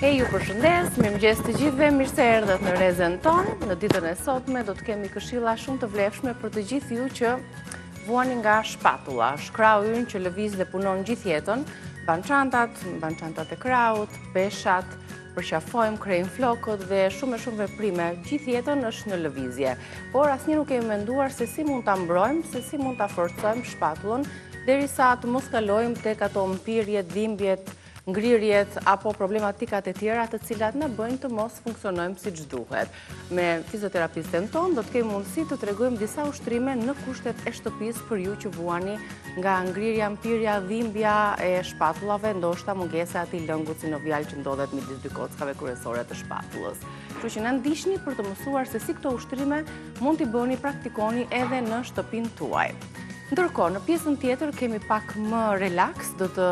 Ju përshëndes, mirëmëngjes të gjithëve, mirë se erdhët në Rezen tonë. Në ditën e sotme do të kemi këshilla shumë të vlefshme për të gjithë ju që vuani nga shpatulla. Shkrau ynë që lëviz dhe punon gjithë jetën, ban çantat e kraut, peshat, përqafojmë, krejmë flokët dhe shumë veprime. Gjithë jetën është në lëvizje. Por asnjë nuk kemi menduar se si mund ta mbrojmë, se si mund ta forcojmë shpatullën derisa të mos kalojmë tek ato mpirjet, dhimbjet, ngrirjet apo problematikat e tjera të cilat na bëjnë të mos funksionojmë siç duhet. Me fizioterapistën tonë do të kemi mundësi të tregojmë disa ushtrime në kushtet e shtëpisë për ju që vuani nga ngrirja, mpirja, dhimbja e shpatullave, ndoshta mungesa e atij lëngu sinovial që ndodhet midis dy kockave kryesore të shpatullës. Kështu që na ndiqni për të mësuar se si këto ushtrime mund t'i bëni, praktikoni edhe në shtëpinë tuaj. Ndërkohë, në pjesën tjetër kemi pak më relaks, do të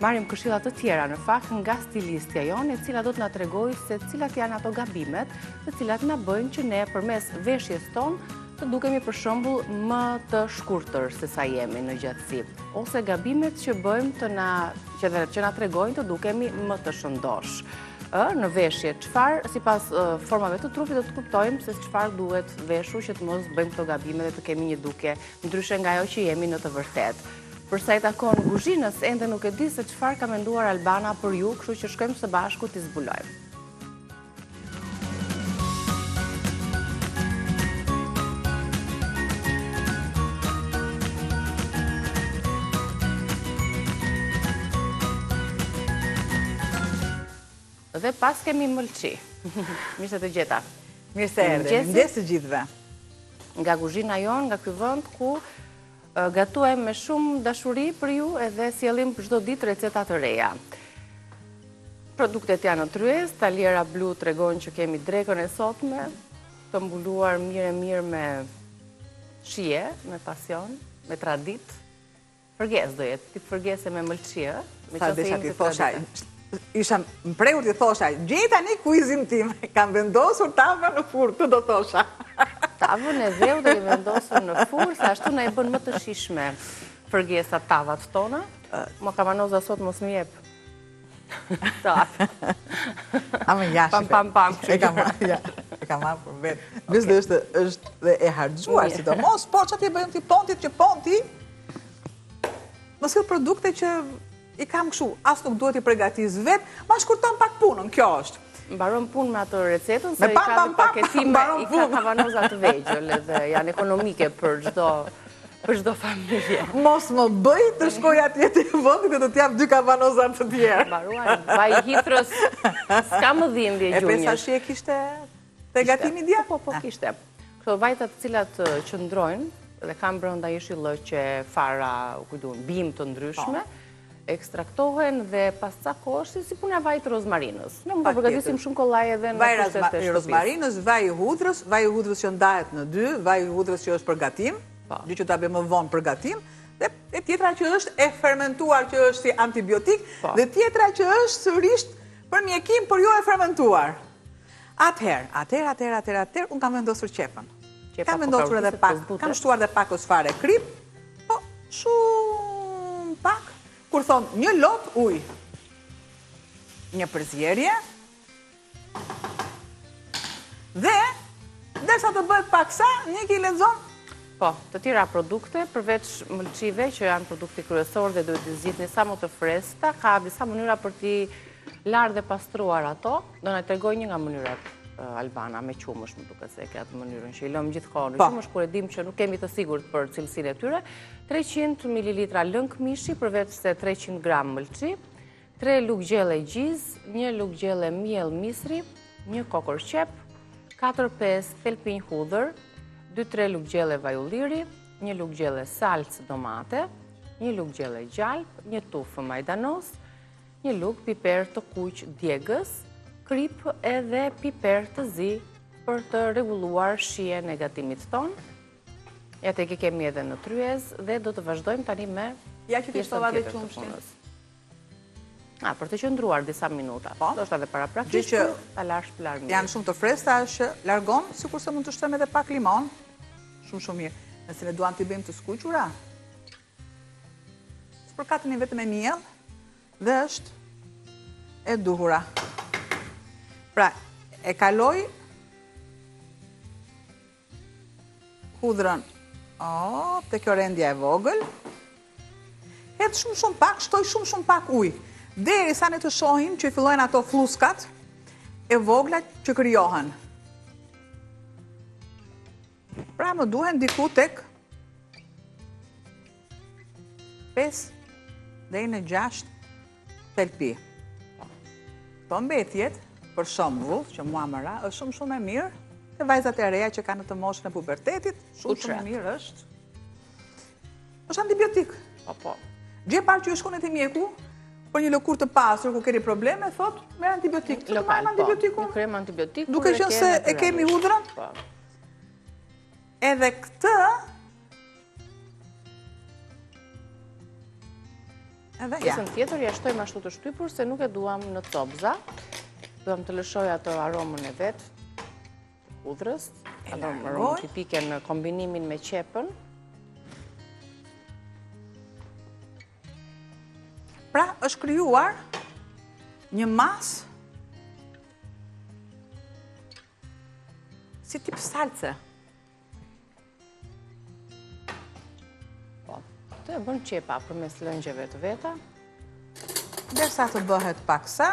marrim këshillat të tjera në fakt nga stilistja jonë, e cila do të na tregojë se cilat janë ato gabimet, të cilat na bëjnë që ne përmes veshjes tonë të dukemi për shembull më të shkurtër se sa jemi në gjatësi, ose gabimet që bëjmë që na tregojnë të dukemi më të shëndosh. Në veshje, sipas formave të trupit do të kuptojmë se çfarë duhet veshur që të mos bëjmë këto gabime dhe të kemi një dukje ndryshe nga ajo që jemi në të vërtetë. Përsa i takon kuzhinës, ende nuk e di se çfarë ka menduar Albana për ju, kështu që shkojmë së bashku t'i zbulojmë. Dhe pas kemi mëlçi. Mirë se të gjeta. Mirë se erdhe. Mirëmëngjes të gjithëve. Nga kuzhina jonë, nga ky vend ku gatuajmë me shumë dashuri për ju edhe sjellim çdo ditë receta të reja. Produktet janë në tryezë, taliera blu tregojnë që kemi drekën e sotme, të mbuluar mirë me shije, me pasion, me tradit. Përges do jetë, ti përgese me mëlçi, ë? Sa desha ti thosha, isha mprehur ti thosha, gjej tani kuizin tim, kam vendosur tavën në furrë, këtë do thosha. Tavën e dheu dhe i vendosur në furrë, se ashtu na i bën më të shishme përgjesa tavat tona. Mo kamanoza sot mos më jep. Amë jashtë. Pam. E kam marrë për vetë. Bizë është dhe e harxhuar, sidomos, po që ti bëjmë ti ponti, më sill produkte që i kam kështu, as nuk duhet i përgatis vetë, ma shkurton pak punën, kjo është. Mbaron punë me atë recetën, se i ka dhe paketime, i ka kavanoza të vegjël edhe janë ekonomike për çdo familje. Mos më bëj të shkoj atje te vendi dhe të t'jap 2 kavanoza të tjerë. Mbaruar, vaj hitrës, s'ka më dhimbje gjunjësh. E pesa shi e kishte te gatimi dje? Po, kishte. Këto vajta të cilat qëndrojnë dhe kanë brenda jeshillëqe, fara, bim të ndryshme, ekstraktohen dhe pas ca kohë si puna vaj të rozmarinës. Ne mund të përgatisim shumë kollaj edhe në kushtet e shtëpisë. Rozmarinës, vaj i hudrës që ndahet në 2, vaj i hudrës që është për gatim, gjë që ta bëjmë më vonë për gatim, dhe tjetra që është e fermentuar që është si antibiotik, dhe tjetra që është sërish për mjekim, por jo e fermentuar. Atëherë, unë kam vendosur qepën. Kam vendosur edhe pak, kam shtuar edhe pak osfare krip, po shumë pak, kur thonë një lot ujë, një përzierje, dhe derisa të bëhet paksa, një ki lexon. Po, të tjera produkte, përveç mëlçive që janë produkte kryesorë dhe duhet të zgjidhni sa më të freskëta, ka disa mënyra për t'i larë dhe pastruar ato. Do na tregoj një nga mënyrat Albana me qumësh, më duket se ke atë mënyrën që i lëm gjithkohë në qumësh, kur e dim që nuk kemi të sigurt për cilësinë e tyre. 300 ml lëng mishi përveç se 300 gram mëlçi, 3 lugë gjelle gjiz, 1 lugë gjelle miell misri, 1 kokër qep, 4-5 pelpinj hudhër, 2-3 lugë gjelle vaj ulliri, 1 lugë gjelle salcë domate, 1 lugë gjelle gjalp, 1 tufë majdanos, 1 lugë piper të kuq djegës, krip edhe piper të zi për të rregulluar shijen e gatimit ton. Ja tek e kemi edhe në tryezë dhe do të vazhdojmë tani me ja që ti shtova dhe qumshin. Për të qëndruar disa minuta. Do është edhe para praktikë, ta larsh për larmir. Janë shumë të freskëta, është largon, sikurse mund të shtojmë edhe pak limon. Shumë mirë. Nëse ne duam t'i bëjmë të skuqura, përkatëni vetëm e miell dhe është e duhura. Pra, e kaloj hudrën te kjo rendja e vogël. Hedh shumë pak, shtoj shumë pak ujë. Deri sa ne të shohim që fillojnë ato fluskat e vogla që krijohen. Pra më duhen diku tek 5 deri në 6 thelpi. Po mbetjet, për shembull, që mua më ra, është shumë e mirë te vajzat e reja që kanë të moshën e pubertetit, shumë e mirë është. Është antibiotik. Po. Gjë parë që ju shkoni te mjeku, për një lëkurë të pastër ku keni probleme, thot, merr antibiotik. Lokal, po. Krem antibiotik. Duke qenë se e kemi hudrën. Po. Edhe këtë Pjesën tjetër ja shtojmë ashtu të shtypur se nuk e duam në copza. Duam të lëshoj ato aromën e vet të hudrës, aromën tipike në kombinimin me qepën. Pra, është krijuar një masë si tip salce. Po, të e bën qepa përmes lëngjeve të veta. Derisa të bëhet paksa,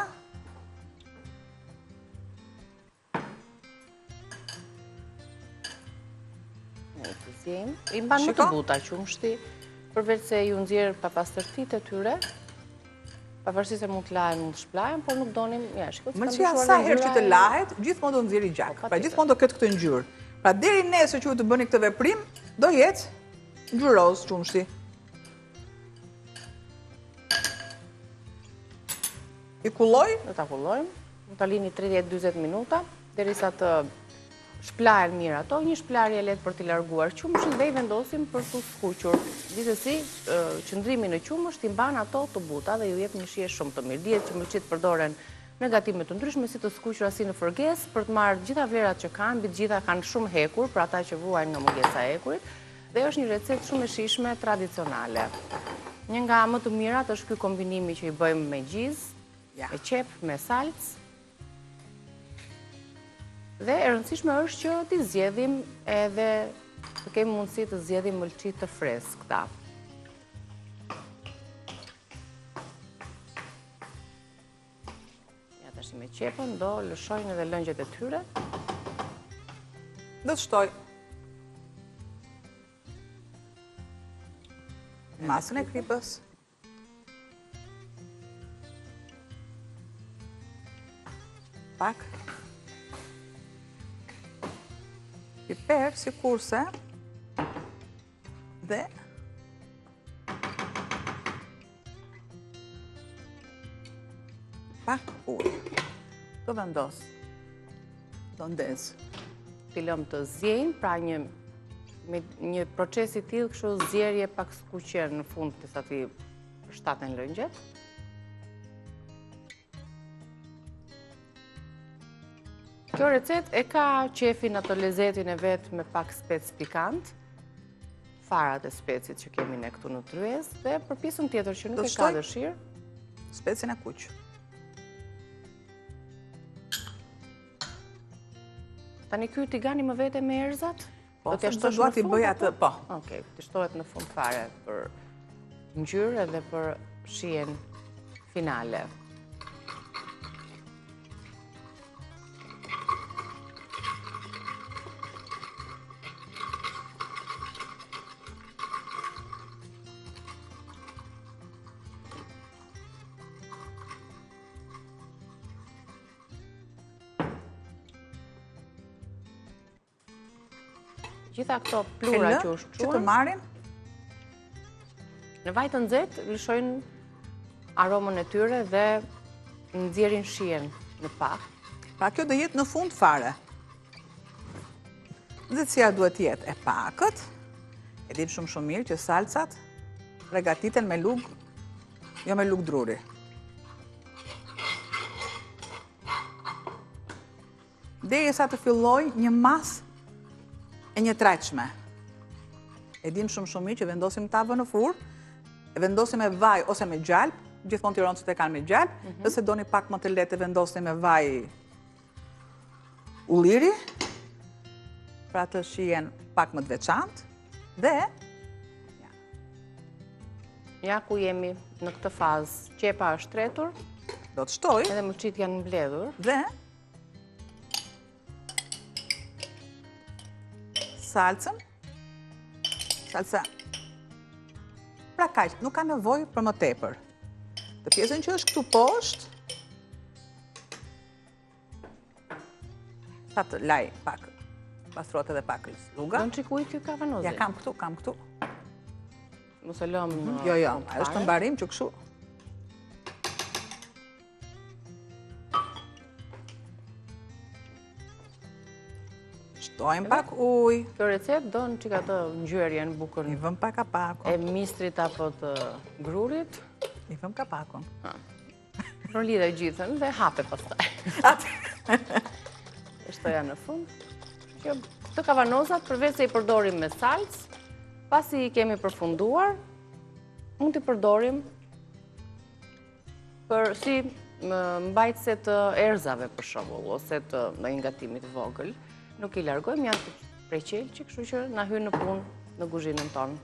i mban më të buta qumshti, përveç se ju nxjerr pa pastërtitë e tyre. Pavarësisht se mund të lahen, mund të shplahen, por nuk donim, shikoj. Më që sa herë që të lahet, gjithmonë do nxjerrë gjak. Pra gjithmonë do ketë këtë ngjyrë. Pra deri nesër që ju të bëni këtë veprim, do jetë ngjyroz qumshti. I kulloj? Do ta kullojmë, do ta lini 30-40 minuta, derisa të shplahen mirë ato, një shplarje lehtë për t'i larguar qumshin dhe i vendosim për t'u skuqur. Gjithsesi, qëndrimi në qumësht i mban ato të buta dhe ju jep një shije shumë të mirë. Dihet që mëlqit përdoren në gatime të ndryshme si të skuqura si në fërgesë për të marrë gjitha vlerat që kanë, mbi të gjitha kanë shumë hekur për ata që vuajnë nga mungesa e hekurit dhe është një recetë shumë e shijshme tradicionale. Një nga më të mirat është ky kombinimi që i bëjmë me gjizë, me qep, me salcë. Dhe e rëndësishme është që t'i zgjedhim edhe të kemi mundësi të zgjedhim mëlçit të freskëta. Ja tash me qepën do lëshojnë edhe lëngjet e tyre. Do të shtoj masën e kripës. Pak piper, si kurse, dhe pak ujë. Do vendos, do ndez. T'i lëm të zjejnë, pra me një proces i tillë, kështu zjerje pak skuqje në fund të sa ti përshtaten lëngjet. Kjo recet e ka qefin ato lezetin e vetë me pak spec pikant, farat e specit që kemi ne këtu në tryez, dhe për pjesën tjetër që nuk e ka dëshirë, specin e kuq. Tani ky tigani më vete me erzat? Po, do të duat i bëj atë, po. Okej, të shtohet në fund fare për ngjyrë edhe për shijen finale. Gjitha këto plura që u shquan, që të marrin në vaj të nxehtë lëshojnë aromën e tyre dhe nxjerrin shijen në pak. Pra kjo do jetë në fund fare. Nxehtësia duhet të jetë e pakët. E dim shumë mirë që salcat përgatiten me lug, jo me lug druri. Derisa të fillojë një masë e një treqme. E dim shumë mirë që vendosim tavën në furrë, e vendosim me vaj ose me gjalp, gjithmonë tironcët e kanë me gjalp, nëse doni pak më të lehtë vendosim me vaj ulliri, pra të shihen pak më të veçantë, dhe Ja ku jemi në këtë fazë, qepa është tretur, do të shtoj, edhe mëlçit janë mbledhur. dhe salcën, salca, pra kaq, nuk ka nevojë për më tepër. Të pjesën që është këtu poshtë, sa të laj pak, pastrot edhe pak rruga. Në qikuj kjo kavanozi? Ja, kam këtu. Mos e lëm në... Jo, është të mbarim që këshu. Shtojmë pak ujë. Kjo recept do në qika të ngjyrjen bukur I vëm pak kapakun. e mistrit apo të grurit. I vëm kapakun. Rolidhe gjithën dhe hape pastaj. E shtoja në fund. Këtë kavanozat, përveç se i përdorim me salcë, pasi i kemi përfunduar, mund t'i përdorim për si mbajtëse të erzave për shembull, ose të ndonjë gatimit vogël. Nuk i largojmë, janë të preqelçi, kështu që na hyn në punë në kuzhinën tonë.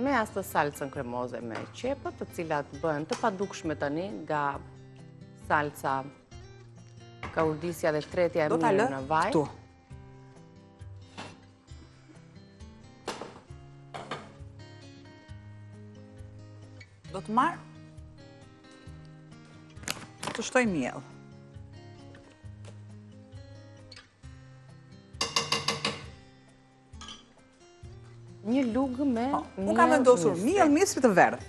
Me as të salcën kremoze me qepët, të cilat bëhen të padukshme tani nga salca kaurdisja dhe tretja e Do ta lë mirë në vaj. këtu. Do të marr të shtoj miell. Një lugë me Unë kam vendosur miell misri të verdh.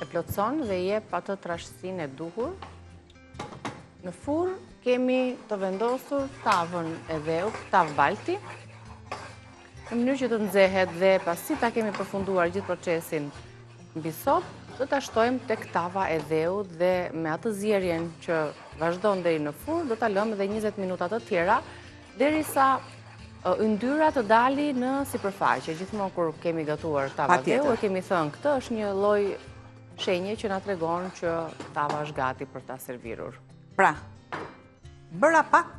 E plotson dhe jep atë trashësinë e duhur. Në furrë kemi të vendosur tavën e dheut, tavë balti, në mënyrë që të nxehet dhe pasi ta kemi përfunduar gjithë procesin mbi sopë, do ta shtojmë tek tava e dheut dhe me atë zjerjen që vazhdon deri në furrë, do ta lëmë edhe 20 minuta të tjera derisa yndyra të dali në sipërfaqe. Gjithmonë kur kemi gatuar tava dheu, e kemi thënë këtë është një lloj shenje që na tregon që tava është gati për ta servirur. Pra, bëra pak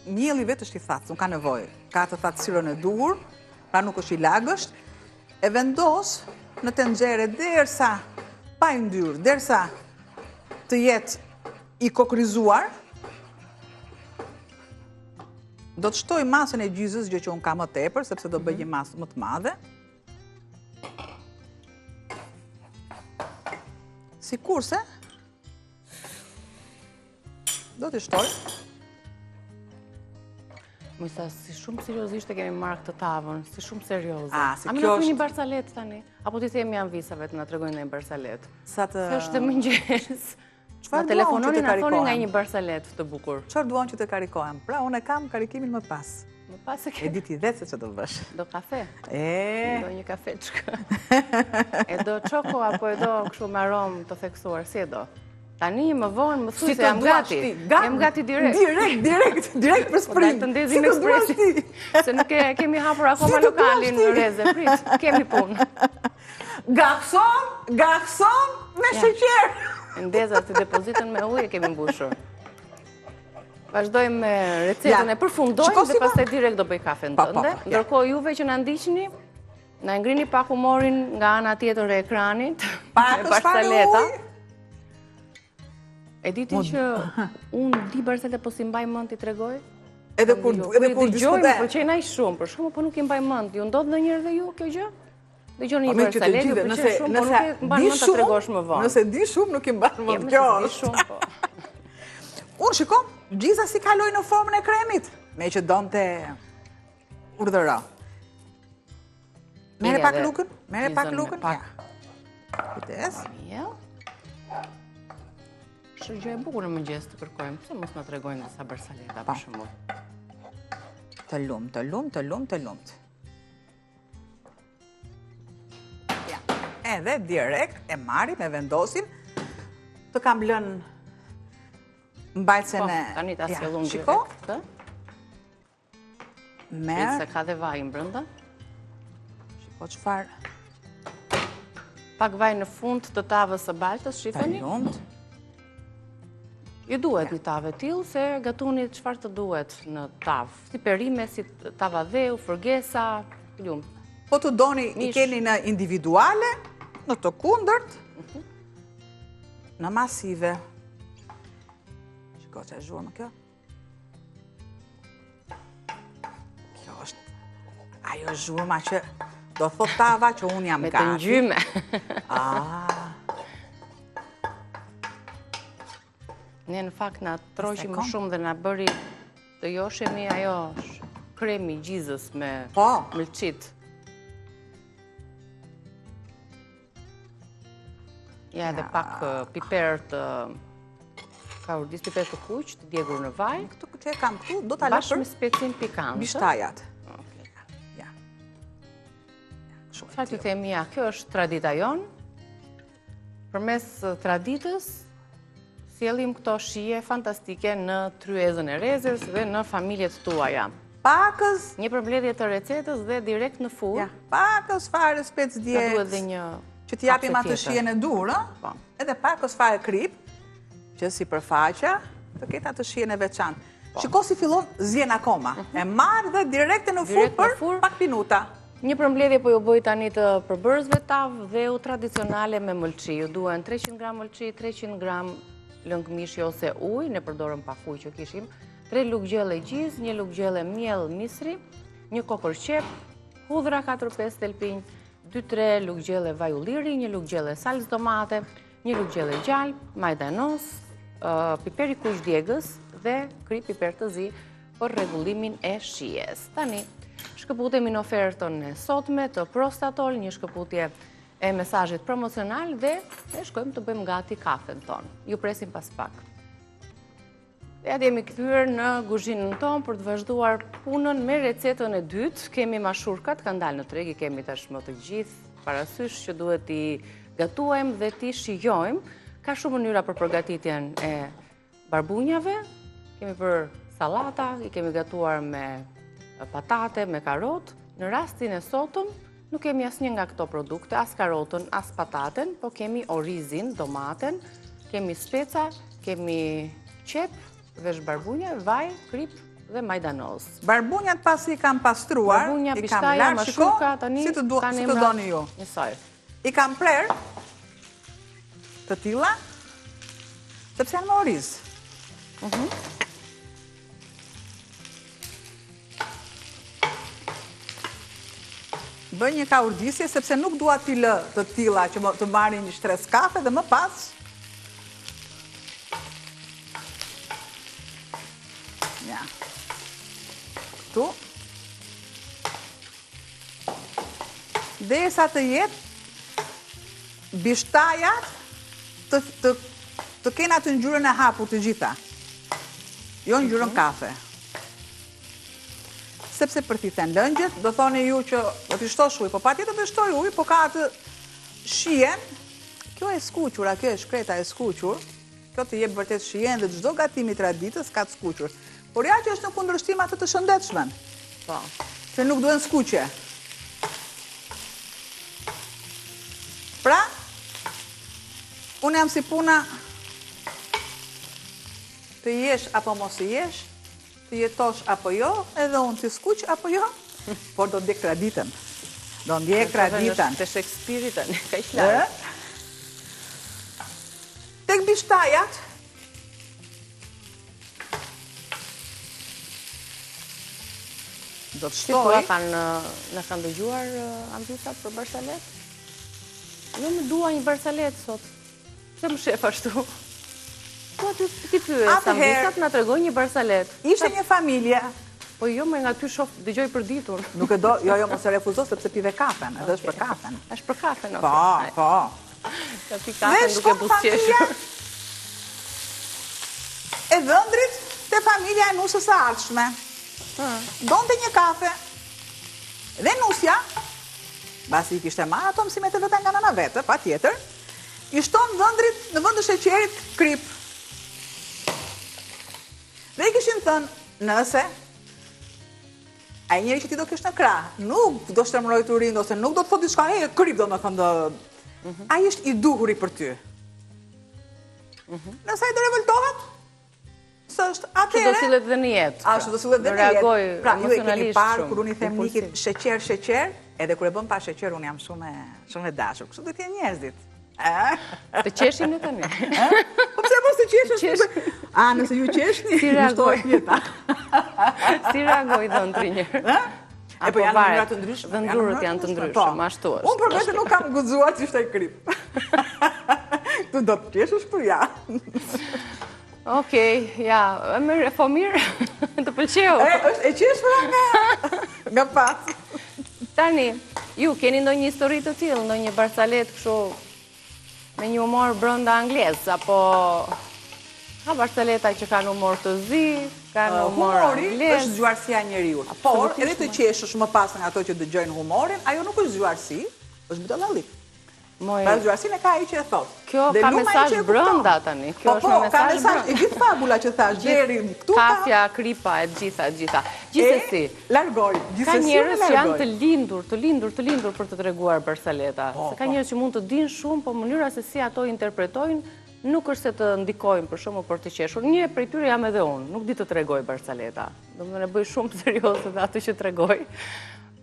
mielli vetë është i thatë, nuk ka nevojë. Ka të thatësirën e duhur, pra nuk është i lagësht, e vendos në tenxhere derisa pa yndyrë, derisa të jetë i kokrizuar. Do të shtoj masën e gjysës, gjë që unë kam më tepër, sepse do bëj një masë më të madhe. Sikurse do t'i shtoj. Mësa, si shumë seriozisht e kemi marrë këtë tavën, si shumë serioze. Si A më kjo na është... një barsalet tani? Apo ti themi janë visave të na tregojnë një barsalet? Sa të... Se është dhe mëngjes. Na Çfarë duan që telefononi të na thoni nga karikohem? një barsalet të bukur. Çfarë duan që të karikohem? Pra, unë e kam karikimin më pas. Më pas e E ke. di ti vetë se që do bësh. Do kafe? E, Do një kafe çka? E do çoko apo e do kështu me aromë të theksuar, si e do? Tani më vonë më thuaj se jam gati. Jam gati direkt. Direkt për Po spring. daj të ndezim ekspresin. Se nuk kemi hapur akoma lokalin në Reze, prit, kemi punë. Garson me sheqer. Ndezat të depozitën me ujë e kemi mbushur. Vazhdojmë me recetën e përfundojmë dhe pastaj direkt do bëj kafen tënde. Ndërkohë juve që na ndiqni, na ngrini pak humorin nga ana tjetër e ekranit me barsaleta. E diti që unë di barsalet po si mbaj mend t'i tregoj? Edhe kur dëgjojmë, po që ai shumë, për shkakun po nuk i mbaj mend. Ju ndodh ndonjëherë dhe ju kjo gjë? Dëgjoni një barsalet, ju pëlqen shumë, po nuk e mban mend ta tregosh më vonë. Nëse di shumë nuk i mban mend kjo. Di shumë po. Unë shikon, gjitha si kaloj në formën e kremit, me që donte urdhëro. Mere pak lukën, mere pak lukën. Kujdes. Është gjë e bukur në mëngjes të kërkojmë, pse mos na tregojnë disa barsaleta për shembull. Të lumt. Ja, edhe direkt e marrim, e vendosim. Të kam lënë mbajtsen e... Tani ta sjellum direkt këtë. Merë. Se ka dhe vaj në brenda. Shiko çfarë. Pak vaj në fund të tavës së baltës, shifoni? Të lumt. Ju duhet një tavë e tillë se gatuni çfarë të duhet në tavë. Si perime, si tava dheu, fërgesa, lum. Po të doni i keni në individuale, në të kundërt, në masive. Shiko që e zhurë më kjo. Kjo është, ajo zhurma që do thot tava që unë jam me të ngjyme. Ne në fakt na troqi më shumë dhe na bëri të joshemi ajo kremi gjizës me mëlçit. Ja edhe pak piper të kaurdis, piper të kuq, të djegur në vaj. Këtu që e kam këtu, do t'a lë bashkë me specin pikante. Bishtajat. Ja. Çfarë t'ju themi ja, kjo është tradita jonë. Përmes traditës, sjellim këto shije fantastike në tryezën e Rezës dhe në familjet tuaja. Pakës... Një përmbledhje të recetës dhe direkt në furrë. Ja, pakës fare spec djetë. Duhet dhe një... që t'japim atë shijen e durë, edhe pakës fare krip, që si përfaqja, të ketë atë shijen e veçantë. Shiko si fillon zjen akoma. E marrë dhe direkte në furrë për pak minuta. Një përmbledhje po ju bëj tani të përbërësve tavë dheu tradicionale me mëlçi. Ju duhen 300 gram mëlçi, 300 gram lëng mishi ose ujë, ne përdorëm pak ujë që kishim, 3 lugë gjelle gjizë, 1 lugë gjelle miell misri, 1 kokër qep, hudhra 4-5 telpinj, 2-3 lugë gjelle vaj ulliri, 1 lugë gjelle salcë domate, 1 lugë gjelle gjalp, majdanos, piper i kuq djegës dhe kri piper të zi për rregullimin e shijes. Tani, shkëputemi në ofertën e sotme të Prostatol, një shkëputje e mesazhit promocional dhe ne shkojmë të bëjmë gati kafen tonë. Ju presim pas pak. Ja jemi kthyer në kuzhinën tonë për të vazhduar punën me recetën e dytë. Kemi mashurkat, kanë dalë në treg, i kemi tashmë të gjithë parasysh që duhet i gatuajmë dhe t'i shijojmë. Ka shumë mënyra për përgatitjen e barbunjave. Kemi për sallata, i kemi gatuar me patate, me karot. Në rastin e sotëm, nuk kemi asnjë nga këto produkte, as karotën, as pataten, po kemi orizin, domaten, kemi speca, kemi qep, vesh barbunja, vaj, krip dhe majdanoz. Barbunjat pasi i kam pastruar, barbunja, i kam bishtaja, larë, shiko, mashurka, tani si të doni ju. Njësoj. I kam prerë të tilla, sepse janë me oriz. Bëj një kaurdisje, sepse nuk dua t'i lë të tilla që të marrin një shtres kafe dhe më pas ja. Këtu. Derisa të jetë bishtajat të kenë atë ngjyrën e hapur të gjitha. Jo ngjyrën kafe. Sepse përthithen lëngjet, do thoni ju që do t'i shtosh ujë, po patjetër do shtoj ujë, po ka atë shijen, kjo e skuqura, kjo e shkreta e skuqur, kjo të jep vërtet shijen dhe çdo gatim i traditës ka të skuqur. Por ja që është në kundërshtim atë të shëndetshmen. Po. Se nuk duhen skuqe. Pra, unë jam si puna të jesh apo mos i jesh, të jetosh apo jo, edhe unë të skuq apo jo, por do ndjek traditën. Do ndjek traditën. Të Shakespeare-itën, ka i larë. Tek bishtajat, do të shtoj... Në kanë dëgjuar ambisat për barsalet? Jo më dua një barsalet sot. Se më shef ashtu. Po ti pyes, ambisat na tregon një barsalet. Ishte një familje. Po jo, më nga ty shoh, dëgjoj për ditur. Nuk e do, jo, mos e refuzo sepse pive kafen, edhe është për kafen. Është për kafen, ok. Po. Ka pi kafen duke buzëqeshur. E vëndrit te familja e nusës së ardhshme. Donte një kafe. Dhe nusja, basi i kishte marrë ato mësimet e veta nga nëna vete, patjetër, i shton vëndrit në vend të sheqerit krip. Dhe i kishin thënë, nëse ai njeri që ti do kesh në krah, nuk do shtremëroj të rind, ose nuk do të thot diçka, krip do me thënë, ai është i duhuri për ty. Nëse ai do revoltohet, s'është, Që do atëherë... sillet dhe në jetë. Ashtu do sillet dhe në jetë. Pra, ju e keni parë, kur unë i them Nikit sheqer, edhe kur e bëm pa sheqer, unë jam shumë e dashur. Kështu do t'jenë njerëzit. Të qeshim në tani. Po pse mos të qeshësh? A, nëse ju qeshni, si reagoj jeta. Si reagoj dhe ndri njërë? E po janë mënyra të ndryshme. Vendurët janë të ndryshme, ashtu është. Unë për vete nuk kam guxuar që ishte krip. Tu do të qeshësh për ja. Okej, ja, e po mirë, të pëlqeu. E qeshë nga pas. Tani, ju keni ndonjë histori të tillë, ndonjë barsalet kështu me një humor brenda anglez, apo ka barsaleta që kanë humor të zi, kanë humor anglez. Humori është zgjuarësia e njeriut. Por, edhe të qeshësh më pas nga ato që dëgjojnë humorin, ajo nuk është zgjuarësi, është butallallik. Pra zgjuarësinë e ka ai që e thot. Kjo ka mesazh brenda tani. Kjo është një mesazh brenda. E gjithë fabula që thash deri këtu. Kafja, kripa, e gjitha. Gjithsesi. Largoj. Ka njerëz që janë të lindur për të treguar barsaleta. Se ka njerëz që mund të dinë shumë, po mënyra se si ato interpretojnë nuk është se të ndikojnë për shkakun për të qeshur. Një prej tyre jam edhe unë, nuk di të tregoj barsaleta. Domethënë e bëj shumë serioze dhe atë që tregoj.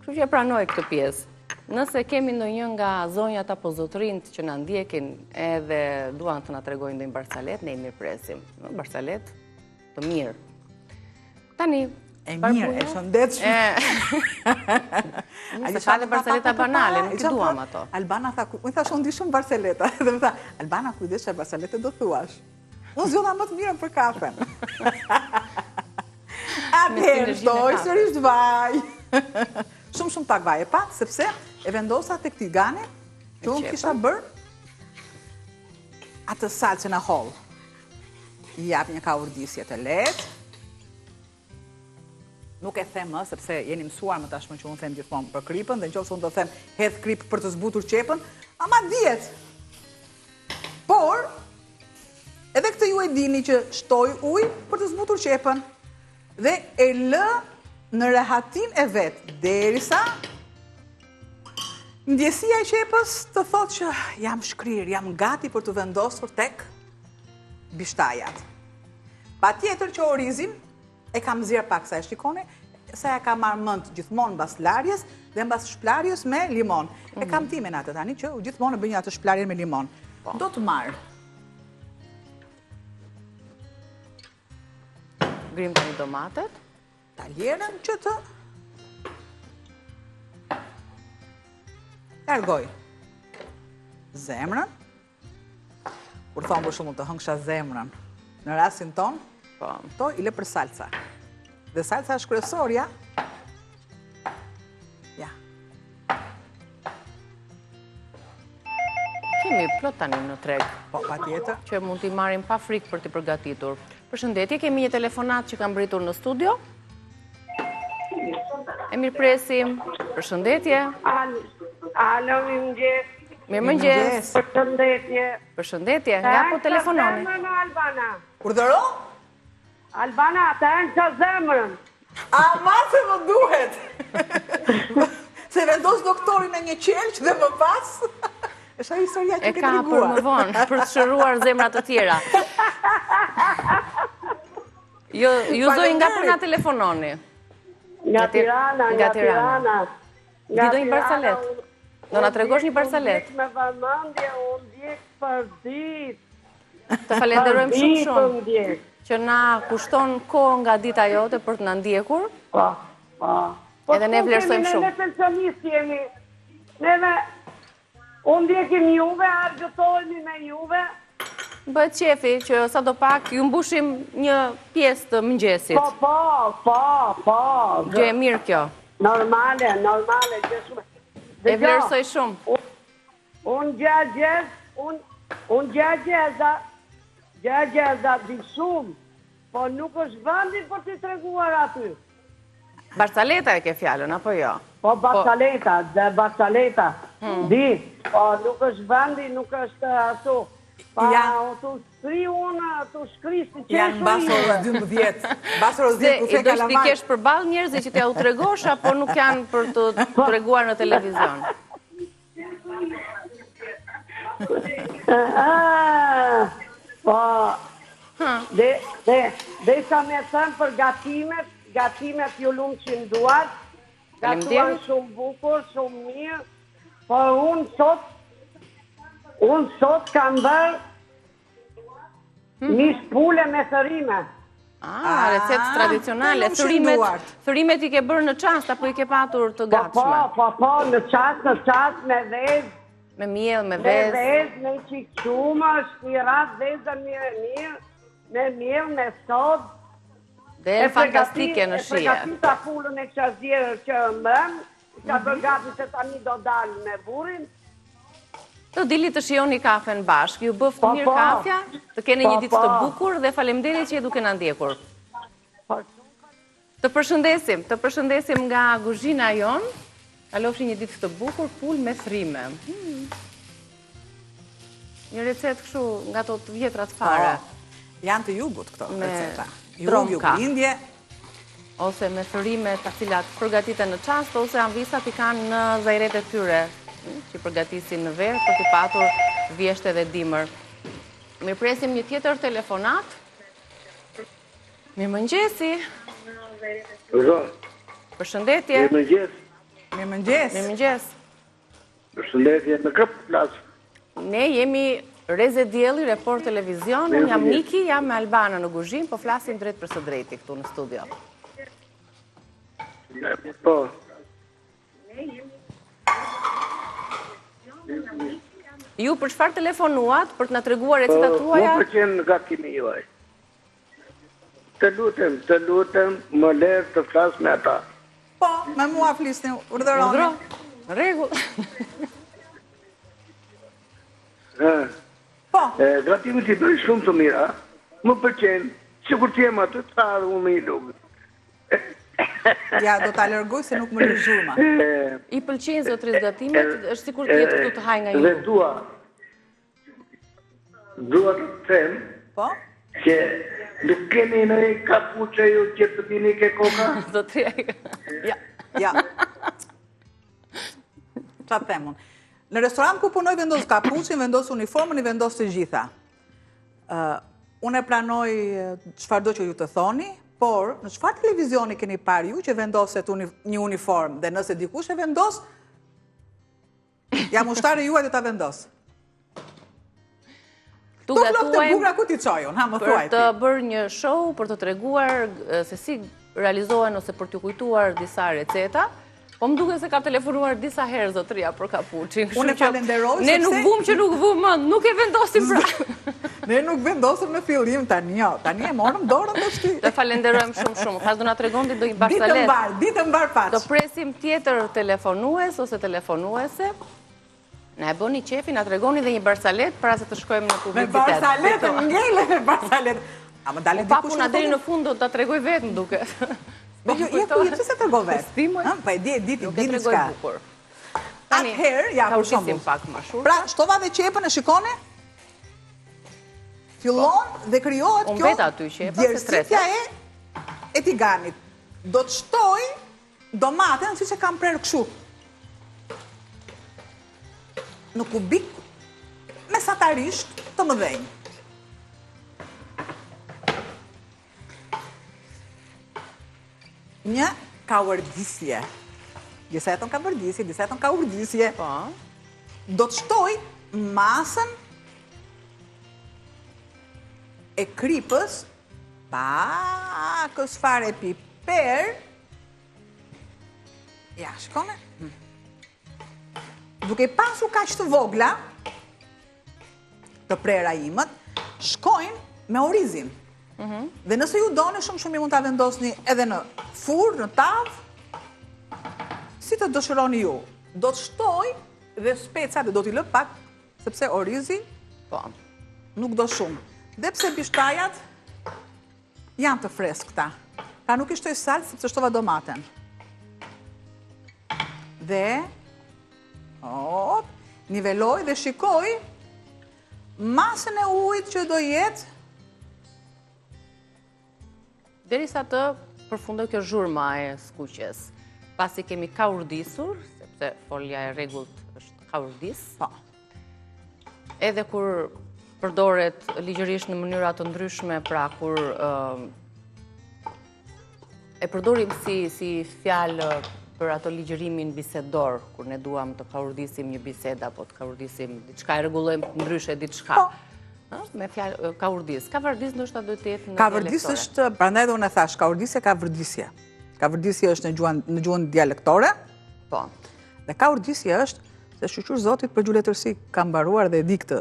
Kështu që e pranoj këtë pjesë. Nëse kemi ndonjë nga zonjat apo zotrinjt që na ndjekin edhe duan të na tregojnë ndonjë barsalet, ne i mirëpresim. Barsalet të mirë. Tani, e mirë, e shëndetshme. Se ka dhe barsaleta banale, nuk i duam ato. Albana tha, unë thash unë di shumë barsaleta, dhe më tha, Albana kujdes çfarë barsalete do thuash. Unë zgjodha më të mirën për kafen. Atëherë, shtoj sërish vaj. Shumë pak vaj e pak, sepse e vendosa tek tigani që unë kisha bërë atë salcën e holl. I jap një kaurdisje të lehtë. Nuk e them më, sepse jeni mësuar më tashmë që unë them gjithmonë për kripën, dhe nëse unë do them hedh krip për të zbutur qepën, ama dihet. Por, edhe këtë ju e dini që shtoj ujë për të zbutur qepën dhe e lë në rehatin e vetë, derisa ndjesia e qepës të thotë që jam shkrirë, jam gati për të vendosur tek bishtajat. Pa tjetër që orizin e kam zirë pak sa e shikoni, sa e kam marrë mënd gjithmonë mbas larjes dhe mbas shplarjes me limon. E kam timen atë tani që gjithmonë e bëj një atë shplarje me limon. Do të marrë. Grim tani domatet. Taljerën që të largoj zemrën. Kur thonë për shumë të hëngsha zemrën, në rastin ton, to i le për salca. Dhe salca është kryesorja. Ja. Kemi plot tani në treg. Po, pa tjetër. Që mund t'i marrim pa frikë për t'i përgatitur. Përshëndetje, kemi një telefonat që kam mbritur në studio. E mirëpresim. Përshëndetje. Alo, mirëmëngjes. Mirëmëngjes. Përshëndetje. Përshëndetje, nga po telefononi. Albana. Urdhëro? Albana, ta e në që zemrën. Ama se më duhet. Se vendos doktorin e një qelq dhe më pas. Është ajo historia që e ka për më vonë, për të shëruar zemrat të tjera. Ju zoj nga për nga telefononi. Nga Tirana. Di do një barsalet? Do nga tregosh një barsalet? Me vëmendje, unë djek për dit. Të falenderojmë shumë që na kushton kohë nga dita jote për të na ndjekur. Po. Edhe ne vlerësojmë shumë. Ne pensionistë jemi. Neve, unë djekim juve, argëtojmi me juve. Bëhet qefi që sa do pak ju mbushim një pjesë të mëngjesit. Po. Gjë e mirë kjo. Normale, gjë shumë. E vlerësoj shumë. Unë gjëgjeza di shumë, po nuk është vendi për t'i treguar aty. Barsaleta e ke fjallën, apo jo? Po barsaleta, di, po nuk është vendi, nuk është ato. Pa, tu shkri unë, tu shkri si qeshë. Janë basë 12. Basë 12 ku fe kalamar. Do shti kesh përballë njerëzi që t'ja u tregosh, apo nuk janë për të treguar në televizion? Po, Desha me thënë për gatimet ju lumë që nduar, gatuan shumë bukur, shumë mirë, por unë sot kam bërë mish pule me thërime. Recetë tradicionale. Thërimet i ke bërë në qast, apo i ke patur të gatshme? Po, në qast, me vezë. Me miell, me Me vezë. vezë, me qikqumë, shtirat, vezë mirë, me miell, me sodë. Dhe fantastike në shije. E përgatita pulën e kësha zjerë që mërëm, ka përgati se tani do dalë me burin. Të dili të shijoni kafen bashkë, ju bëftë mirë kafja, të kene një ditë të bukur dhe faleminderit që e duke na ndjekur. Të përshëndesim nga kuzhina jonë, kalofshi një ditë të bukur, pul me thrime. Një recetë kështu nga to të vjetrat fare. Janë të jugut këto receta. Tromka. Jugu lindje. Ose me thërime të cilat përgatiten në qast, ose anvisat i kanë në zajret e tyre, që përgatisin në verë për të patur vjeshte dhe dimër. Mi presim një tjetër telefonat. Mirëmëngjesi. Përshëndetje. Mirëmëngjes. Përshëndetje, në këpë plasë. Ne jemi Reze Dielli, Report Televizion, unë jam Niki, jam me Albana në kuzhinë, po flasim drejt për së drejti këtu në studio. Po. Ju për çfarë telefonuat për të na treguar recetat tuaja? Më pëlqen gatimi juaj. Të lutem, më lërë të flas me ata. Po, me mua flisni, urdhëroni. Në rregull. Po. Gatimi ti bëj shumë të mira. Më pëlqen, sikur të jem aty të tharë unë i lugë. Ja, do ta largoj se nuk më lë zhurma. I pëlqejnë zotëris gatimet, është sikur të jetë këtu të haj nga ju. Dhe dua të them që nuk keni në e kapuqe ju që të dini ke koka? Zotëria. Ja. Qa të themun? Në restoran ku punoj vendos kapuqin, vendos uniformën, i vendos të gjitha. Unë e pranoj çfarëdo që ju të thoni, por në çfarë televizioni keni parë ju që vendoset një uniform dhe nëse dikush e vendos, jam ushtare juaj dhe ta vendos. Tu flok të bugra ku t'i qojon, ha më thuaj ti. Për të bërë një show, për të treguar se si realizohen ose për t'ju kujtuar disa receta, po më duke se ka telefonuar disa herë zotëria për kapuqin. Unë e falenderoj sepse... Ne nuk vum që nuk vum, nuk e vendosim pra. Ne nuk vendosim në fillim tani, jo. Tani e morëm dorën të shti. Të falenderojmë shumë. Pas do na tregon ti do një barsalet. Ditë mbar paç. Do presim tjetër telefonues ose telefonuese. Na e bëni qefi, na tregoni dhe një barsalet para se të shkojmë në publicitet. Me barsalet, ngele me barsalet. A më dalë dikush Papu na deri në fund do ta tregoj vetëm duket. Jo, që se të govet? Pa e di çka. Atëherë, ja, për shembull. Pra, shtova dhe qepën e shikone? Fillon dhe krijohet kjo djersitja e tiganit. Do të shtoj domaten siç e kam prerë kështu. Në kubik mesatarisht të mëdhenj. Një kaurdisje. Disa e ton kaurdisje, disa e ton kaurdisje. Do të shtoj masën e kripës, pakës fare piper. Ja, shikone. Duke pasur kaq të vogla, të prera imët, shkojnë me orizin. Dhe nëse ju doni shumë mund ta vendosni edhe në furrë, në tavë, si të dëshironi ju. Do të shtoj dhe specat dhe do t'i lë pak, sepse orizi nuk do shumë. Dhe pse bishtajat janë të freskëta. Pra nuk i shtoj salt sepse shtova domaten. Dhe niveloj dhe shikoj masën e ujit që do jetë derisa të përfundoj kjo zhurma e skuqes. Pasi kemi kaurdisur, sepse folja e rregullt është kaurdis. Edhe kur përdoret ligjërisht në mënyra të ndryshme, pra kur E përdorim si fjalë për ato ligjërimin bisedor, kur ne duam të kaurdisim një bised apo të kaurdisim diçka, e rregullojmë ndryshe diçka. Me fjalë kaurdis. Kavardis ndoshta do të jetë në Kavardis është, prandaj dhe unë e thash, kaurdisja ka vërdisje. Kavardisja është në gjuhën dialektore. Po. Dhe kaurdisja është se shqyqur Zotit për gjuletërsi ka mbaruar dhe di këtë.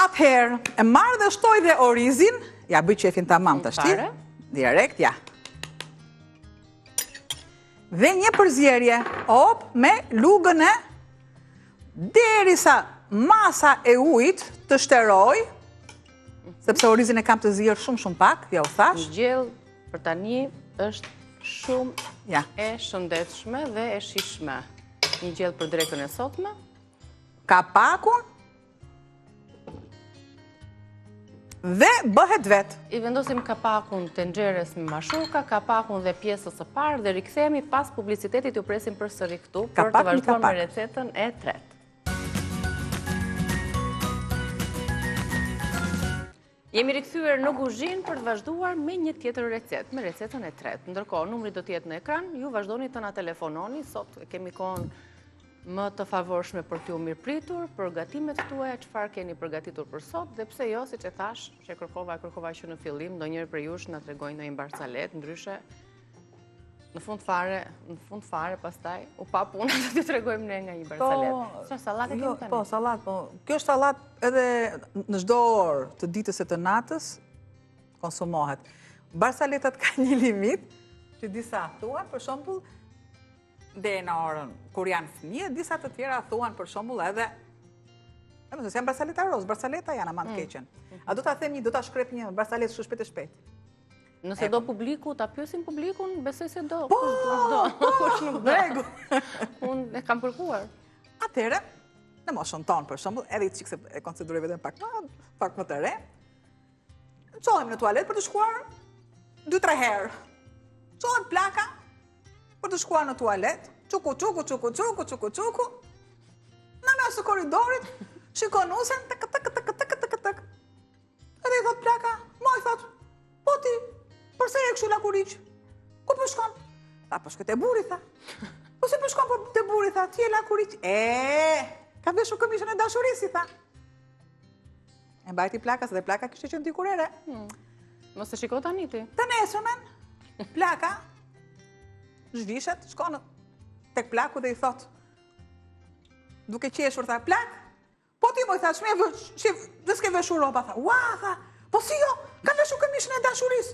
Atëherë, e marrë dhe shtoj dhe orizin, ja bëj qefin tamam të ashti. Direkt, ja. Dhe një përzjerje, me lugën e derisa masa e ujit të shteroj, sepse orizin e kam të zjerë shumë pak, ja u thash. Një gjellë për tani është shumë e shëndetshme dhe e shishme. Një gjellë për drekën e sotme. Kapakun dhe bëhet vetë. I vendosim kapakun tenxheres me mashurka, kapakun dhe pjesës së parë dhe rikthehemi pas publicitetit, ju presim përsëri këtu për të vazhduar me recetën e tretë. Jemi rikthyer në kuzhinë për të vazhduar me një tjetër recetë, me recetën e tretë. Ndërkohë, numri do të jetë në ekran, ju vazhdoni të na telefononi, sot kemi kohën më të favorshme për t'ju mirëpritur, për gatimet tuaja, çfarë keni përgatitur për sot, dhe pse jo, siç e thash, që kërkova që në fillim, ndonjëherë për jush na tregojnë ndonjë barsalet, ndryshe në fund fare pastaj u pa punë do t'ju tregojmë ne nga një barsalet. Çfarë sallate kemi tani? Po, sallat, po. Kjo është sallat edhe në çdo orë të ditës e të natës konsumohet. Barsaletat ka një limit që disa thuan, për shembull, dhe në orën kur janë fëmijë, disa të tjera thuan për shembull edhe se janë barsaleta roz, barsaleta janë ama të keqen. A do ta them do ta shkrep një barsalet shpejt e shpejt. Nëse do publiku, ta pyesim publikun, besoj se do. Po, kush nuk do. Unë e kam kërkuar. Atëherë, në moshën tonë për shembull, edhe çik se e konsideroj vetëm pak më të re. Çohem në tualet për të shkuar 2-3 herë. Çohem plaka për të shkuar në tualet, çuku. Në mes të korridorit, shikon nusen, edhe i thot plaka, i thot, po ti, përse e kështu lakuriq? Ku po shkon? Tha, po shkoj te burri, tha. Po se po shkon te burri, tha, ti e lakuriq. Ka veshur këmishën e dashurisë, tha. E mbajti plakas dhe plaka kishte qenë dikur ere. Mos e shiko tani ti. Të nesërmen, plaka zhvishet, shkon tek plaku dhe i thot, duke qeshur, tha, plak, po ti moj, tha, dhe s'ke veshur roba, tha, ua, tha, po si jo, ka veshur këmishën e dashurisë.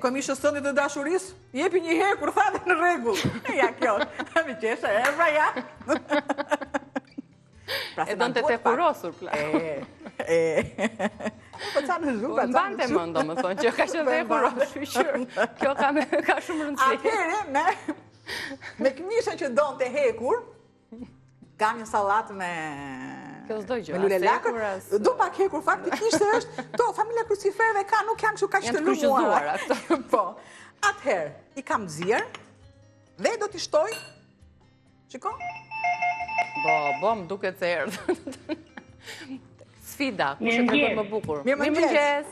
Këmishës tënde të dashurisë, jepi një hekur, tha, dhe në rregull. Ja, kjo, mi qeshe, pra ja. E donte të kurosur, plak. Po qa në zhurë, mbante më ndo më thonë që ka qenë dhe kurosur, shqyqyr. Kjo ka shumë rëndësi. Atëherë, me këmishën që donë të hekur, kam një salat me lule lakër. Do pak hekur, faktikisht është, familja kruciferve ka, nuk janë që ka që të lumuara. Po, atëherë, i kam zirë, dhe do t'i shtoj, qiko? Bo, më duket se erdhë. Sfida, ku që tregon më bukur. Mirëmëngjes.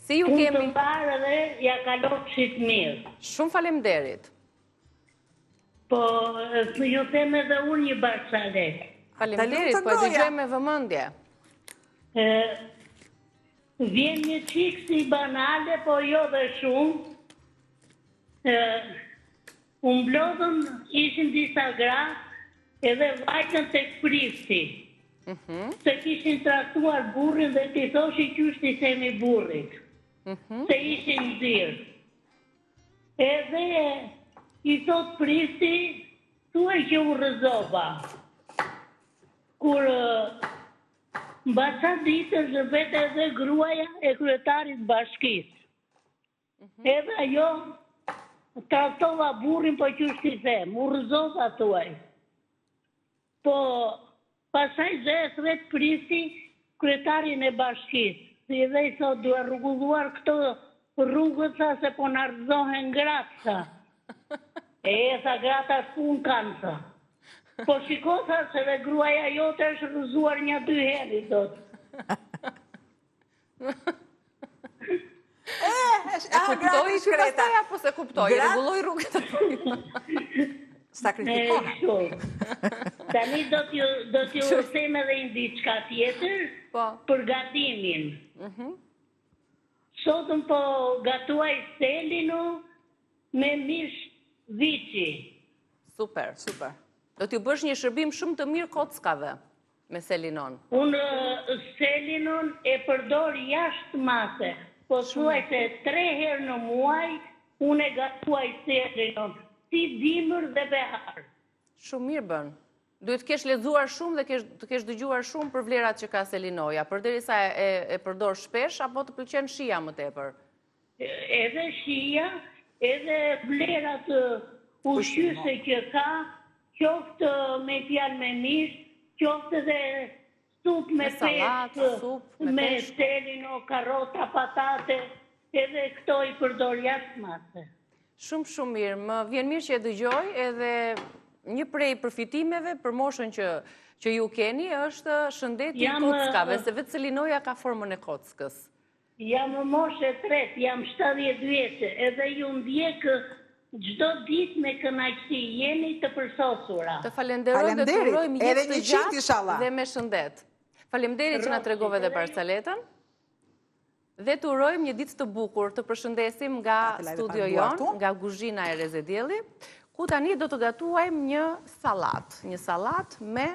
Si ju kemi? Unë të parë dhe ja kalofshit mirë. Shumë faleminderit. Po, ju them edhe unë një barsalet. Faleminderit, po e dëgjoj me vëmendje. Vjen një qikë si banale, po jo dhe shumë. Unë blodhën ishin disa gra, edhe vajtën të këpristi. Se kishin traktuar burrin dhe t'i thoshi qyshti semi burrit. Se ishin zirë. Edhe i thot pristi, thuaj që u rëzova. Kur mbasa ditës vete edhe gruaja e kryetarit bashkisë. Edhe ajo traktova burrin po qyshti them, u rëzova thuaj. Po pasaj zes vetë pristi kryetarin e bashkisë. Si dhe i thot, duhe rrugulluar këto rrugët, sa se po në rëzohen gratë, sa. Tha grata s'pun kanë, sa. Po shiko, sa, se dhe gruaja jote është rëzuar 1-2 herë, i thot. E kuptoj që pastaj apo se kuptoj, rregulloj rrugët. Sakrifikohen. Tani do t'ju them edhe një diçka tjetër për gatimin. Sotëm po gatuaj selinu me mish viçi. Super. Do t'ju bësh një shërbim shumë të mirë kockave me selinon. Unë selinon e përdor jashtë mase, po thuaj se 3 herë në muaj unë e gatuaj selinon, si dimër dhe behar. Shumë mirë bën. Duhet të kesh lexuar shumë dhe të kesh dëgjuar shumë për vlerat që ka selinoja, përderisa e përdor shpesh apo të pëlqen shija më tepër? Edhe shija, edhe vlerat ushqyese që ka, qoftë me fjalë me mish, qoftë edhe sup me peshk, me selino, karrota, patate, edhe këto i përdor jashtë mase. Shumë mirë. Më vjen mirë që e dëgjoj, edhe një prej përfitimeve për moshën që ju keni është shëndeti i kockave, se vetë selinoja ka formën e kockës. Jam në moshë e tretë, jam 70 vjeçë, edhe ju ndjek çdo ditë me kënaqësi, jeni të përsosura. Të falenderoj dhe të urojmë jetë të gjatë dhe me shëndet. Faleminderit që na tregove dhe Barcaletën. Dhe të urojmë një ditë të bukur, të përshëndesim nga studio jon, nga Kuzhina e Rezedielli, ku tani do të gatuajmë një sallat me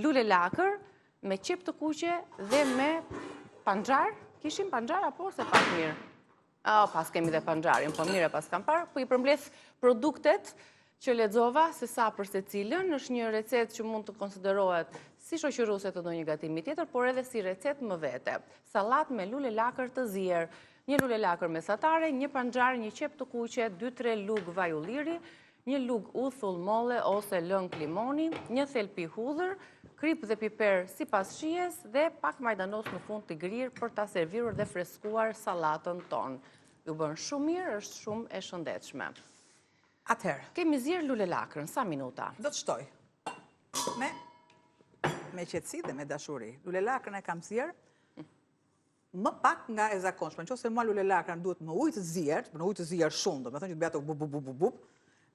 lule lakër, me qep të kuqe dhe me panxhar. Kishim panxhar apo se pak mirë? Pas kemi dhe panxharin, po mire pas kam parë, po i përmbledh produktet që lexova se sa për secilën, është një recetë që mund të konsiderohet si shoqëruese të ndonjë gatimi tjetër, por edhe si recetë më vete. Sallat me lule lakër të zier, një lule lakër mesatare, një panxhar, një qep të kuqe, 2-3 lugë vaj ulliri, një lugë uthull molle ose lëng limoni, një thelpi hudhër, krip dhe piper sipas shijes dhe pak majdanos në fund të grirë për ta serviruar dhe freskuar sallatën tonë. Ju bën shumë mirë, është shumë e shëndetshme. Atëherë, kemi zier lule lakrën, sa minuta? Do të shtoj. Me qetësi dhe me dashuri. Lule lakrën e kam zier më pak nga e zakonshme. Nëse mua lule lakrën duhet më ujë të zier, në ujë të zier shumë, do të thonë që të bëhet bup,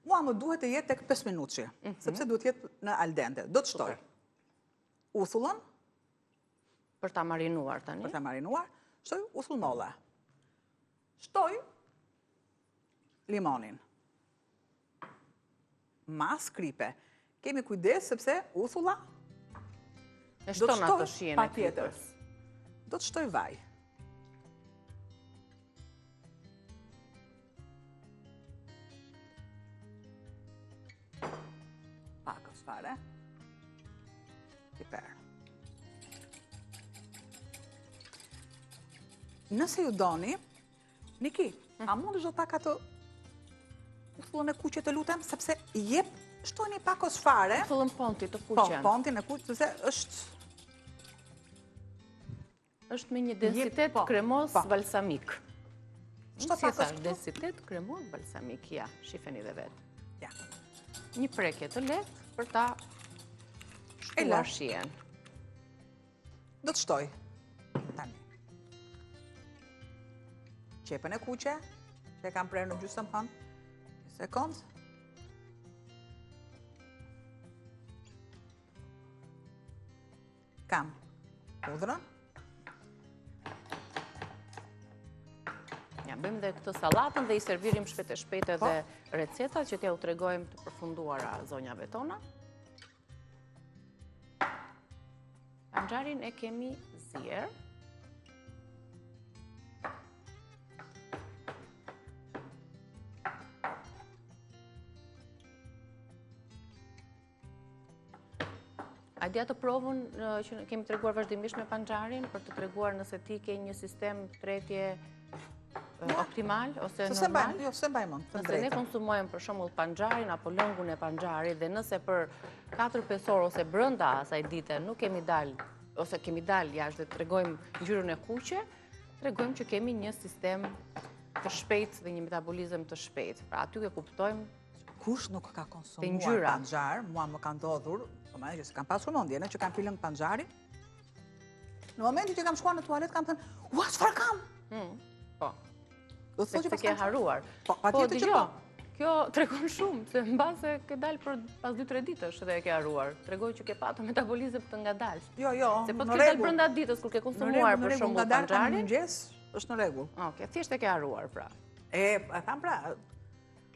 mua më duhet të jetë tek 5 minutë, sepse duhet të jetë në al dente. Do të shtoj uthullën për ta marinuar tani. Për ta marinuar, shtoj uthull molle. Shtoj limonin. Mas kripe. Kemi kujdes sepse uthulla e shton ato shijen e kripës. Do të shtoj vaj. Pakës fare. Piper. Nëse ju doni, Niki, a mund është pak ato uthullën e kuqe të lutem, sepse jep shtoni pakos fare. Uthullën ponti të kuqen. Po, pontin e kuqe, sepse është me një densitet kremos balsamik. Shto si thash, densitet kremos balsamik, ja, shifeni dhe vetë. Ja. Një prekje të lehtë për ta shtuar shijen. Do të shtoj tani qepën e kuqe, që e kam prerë në gjysmë pan, një sekundë. Kam hudhrën. Ja, bëjmë dhe këtë sallatën dhe i servirim shpejt e shpejt edhe recetat që t'ja u tregojmë të përfunduara zonjave tona. Panxharin e kemi zier. A dia të provën që kemi treguar vazhdimisht me panxharin për të treguar nëse ti ke një sistem tretje optimal ose normal? Jo, se mbaj mund. Nëse ne konsumojmë për shembull panxharin apo lëngun e panxharit dhe nëse për 4-5 orë ose brenda asaj dite nuk kemi dalë ose kemi dalë jashtë dhe tregojmë ngjyrën e kuqe, tregojmë që kemi një sistem të shpejtë dhe një metabolizëm të shpejtë. Pra aty e kuptojmë. Kush nuk ka konsumuar panxhar, mua më ka ndodhur, që se kam pasur mendje, që kam pilën panxharin. Në momentin që kam shkuar në tualet kam thënë, "Ua, çfarë kam?" Po. Do të thotë që se ke haruar. Patjetër që po. Kjo tregon shumë, se mbase ke dalë për pas 2-3 ditësh dhe e ke haruar. Tregoj që ke patur metabolizëm të ngadalë. Jo, se po të ke dalë brenda ditës kur ke konsumuar për shembull panxharin. Në mëngjes është në rregull. Okej, thjesht e ke haruar pra. E tham pra.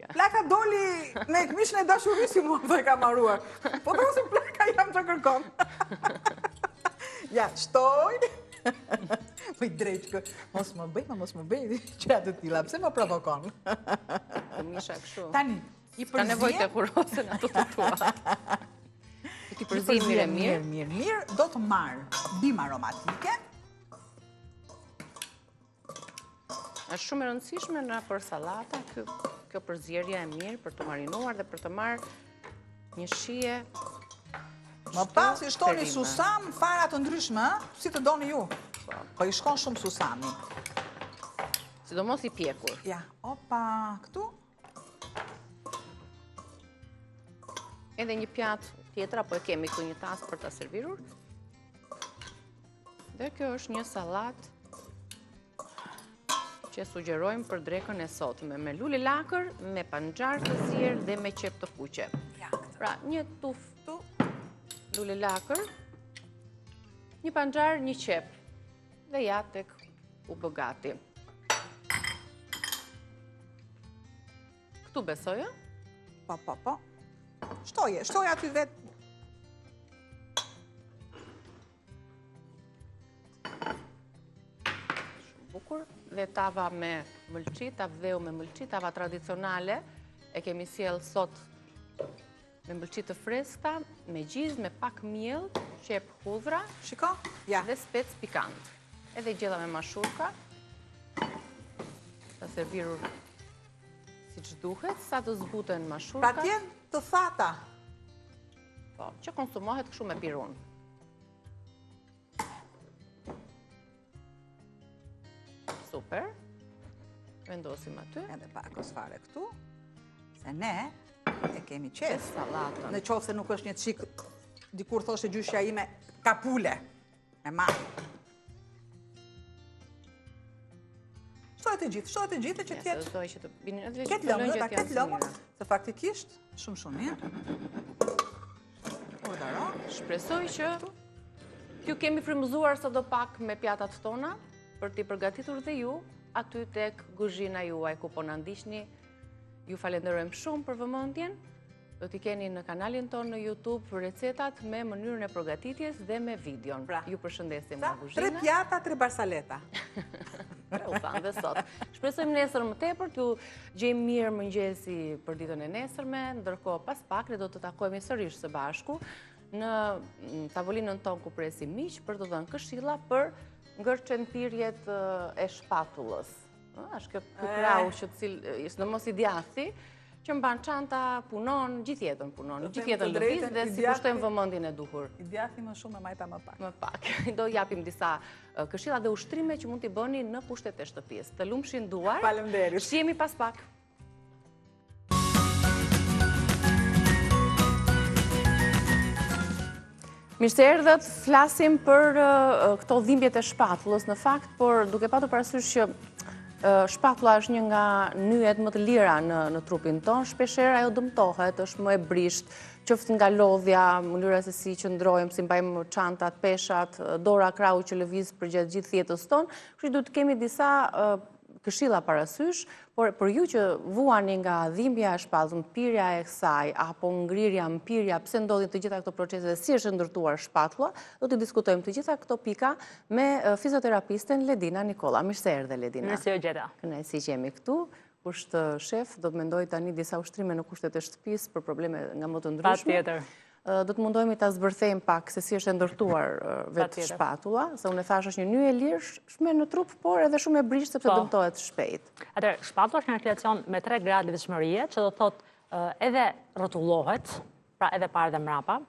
Plaka doli me këmishën e dashurisë si mua dhe ka marruar. Po të usim plaka jam të kërkon. Ja, shtoj. Më i drejtë, mos më bëj, që atë tila, pse më provokon? Këmisha kështu. Tani, i përzim... Ka nevoj të kurosen ato të tua. Ti përzim mirë, do të marë bim aromatike. Është shumë e rëndësishme në për salata, kjo përzierja e mirë për të marinuar dhe për të marë një shije. Më pas i shtoni susam fara të ndryshme, si të doni ju. Po i shkon shumë susami. Sidomos i pjekur. Ja, opa, këtu. Edhe një pjatë tjetra, po e kemi këtu një tasë për të servirur. Dhe kjo është një salat që sugjerojmë për drekën e sotme, me lule lakër, me panxhar të zier dhe me qep të kuqe. Pra, një tuf lule lakër, një panxhar, një qep, dhe ja tek u bë gati. Këtu besoja? Po. Shtoje aty vetë. Shumë bukur. Dhe tava me mëlçi, tavdheu me mëlçi, tava tradicionale, e kemi sjell sot me mëlçi të freskëta, me gjizë, me pak miell, qep hudhra, shiko, ja, dhe spec pikant. Edhe gjella me mashurka, të servirur siç duhet, sa të zbuten mashurka. Pra tjenë të thata. Po, që konsumohet kështu me pirun. Super. Vendosim aty. Edhe pak fare këtu, se ne e kemi qef. Salatën. Në qofë se nuk është një qik, dikur thoshe gjyshja ime, kapule, e ma. Shtojt e gjithë që tjetë. Ketë lëmë, se faktikisht, shumë mirë. Ordaro. Shpresoj që ju kemi frymëzuar së do pak me pjatat tona, për t'i përgatitur dhe ju, aty tek kuzhina juaj ku po na ndiqni. Ju falenderojmë shumë për vëmendjen. Do t'i keni në kanalin tonë në YouTube recetat me mënyrën e përgatitjes dhe me videon. Ju përshëndesim nga kuzhina. 3 pjata, 3 barsaleta. U thanë dhe sot. Shpresojmë nesër më tepër t'ju gjejmë mirë mëngjesi për ditën e nesërme, ndërkohë pas pak ne do të takohemi sërish së bashku në tavolinën tonë ku presim miq për të dhënë këshilla për ngërçen pirjet e shpatullës. Është kjo krau që sidomos i djathti, që mban çanta, punon, gjithë jetën punon, gjithë jetën lëviz dhe si kushtojmë vëmendjen e duhur. I djathti më shumë e majta më pak. Më pak. Do japim disa këshilla dhe ushtrime që mund t'i bëni në kushtet e shtëpisë. Të lumshin duar. Faleminderit. Shihemi pas pak. Mirë se erdhët, flasim për këto dhimbjet e shpatullës në fakt, por duke patur parasysh që shpatulla është një nga nyjet më të lira në trupin tonë, shpeshherë ajo dëmtohet, është më e brisht, qoftë nga lodhja, mënyra se si qëndrojmë, si mbajmë çantat, peshat, dora, krau që lëviz përgjatë gjithë jetës tonë, kështu duhet të kemi disa këshilla parasysh, por për ju që vuani nga dhimbja e shpatullës, pirja e kësaj, apo ngrirja, mpirja, pse ndodhin të gjitha këto procese dhe si është ndërtuar shpatulla, do të diskutojmë të gjitha këto pika me fizioterapisten Ledina Nikolla. Mirë se erdhe, Ledina. Mirë se u gjeta. Kënaqësi që jemi këtu. Kusht shef, do të mendoj tani disa ushtrime në kushtet e shtëpisë për probleme nga më të ndryshme. Patjetër. Do të mundohemi ta zbërthejmë pak se si është e ndërtuar vetë shpatulla, se unë e thash është një nyje e lirshme në trup, por edhe shumë e brisht sepse dëmtohet shpejt. Atëherë, shpatulla është një kreacion me 3 gradë lëvizshmërie, që do thotë edhe rrotullohet, pra edhe parë dhe mrapa,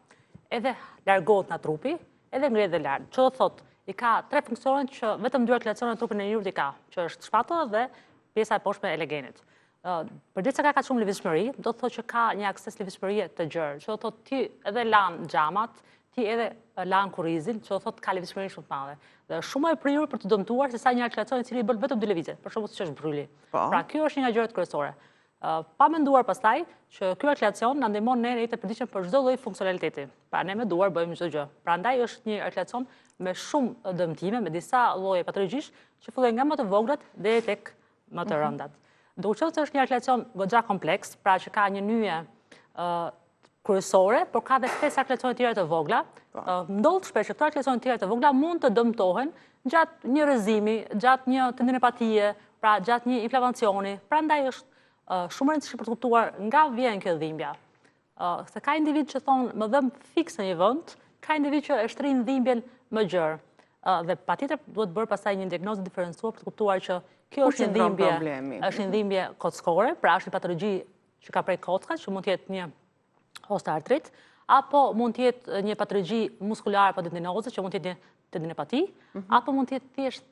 edhe largohet nga trupi, edhe ngrihet dhe lart. Që do thotë, i ka 3 funksione që vetëm 2 kreacione në trupin e njerëzit i ka, që është shpatulla dhe pjesa e poshtme e legenit. Përditse ka shumë lëvizshmëri, do të thotë që ka një akses lëvizshmërie të gjerë, që do të thotë ti edhe lan xhamat, ti edhe lanë kurizin, që thot ka lëvizshmëri shumë të madhe. Dhe shumë e prirur për të dëmtuar se sa një artikulacion i cili bën vetëm 2 lëvizje, për shembull siç është bryli. Pra kjo është një nga gjërat kryesore. Pa menduar pastaj që ky artikulacion na ndihmon ne në jetën e përditshme për çdo lloj funksionaliteti. Pra ne me duar bëjmë çdo gjë. Prandaj është një artikulacion me shumë dëmtime, me disa lloje patologjish që fillojnë nga më të voglat deri tek më të rëndat. Duke qenë se është një artikulacion goxha kompleks, pra që ka një nyje kryesore, por ka dhe 5 artikulacione tjera të vogla. Ndodh shpesh që këto artikulacione tjera të vogla mund të dëmtohen gjatë një rrëzimi, gjatë një tendinopatie, pra gjatë një inflamacioni. Prandaj është shumë e rëndësishme për të kuptuar nga vjen kjo dhimbja. Se ka individ që thonë më dhëm fiks në një vend, ka individ që e shtrin dhimbjen më gjerë. Dhe patjetër duhet bërë pastaj një diagnozë diferencuar për të kuptuar që kjo është një dhimbje kockore, pra është një patologji që ka prej kockat, që mund të jetë një osteoartrit, apo mund të jetë një patologji muskulare apo tendinoze, që mund të jetë një tendinopati, apo mund të jetë thjesht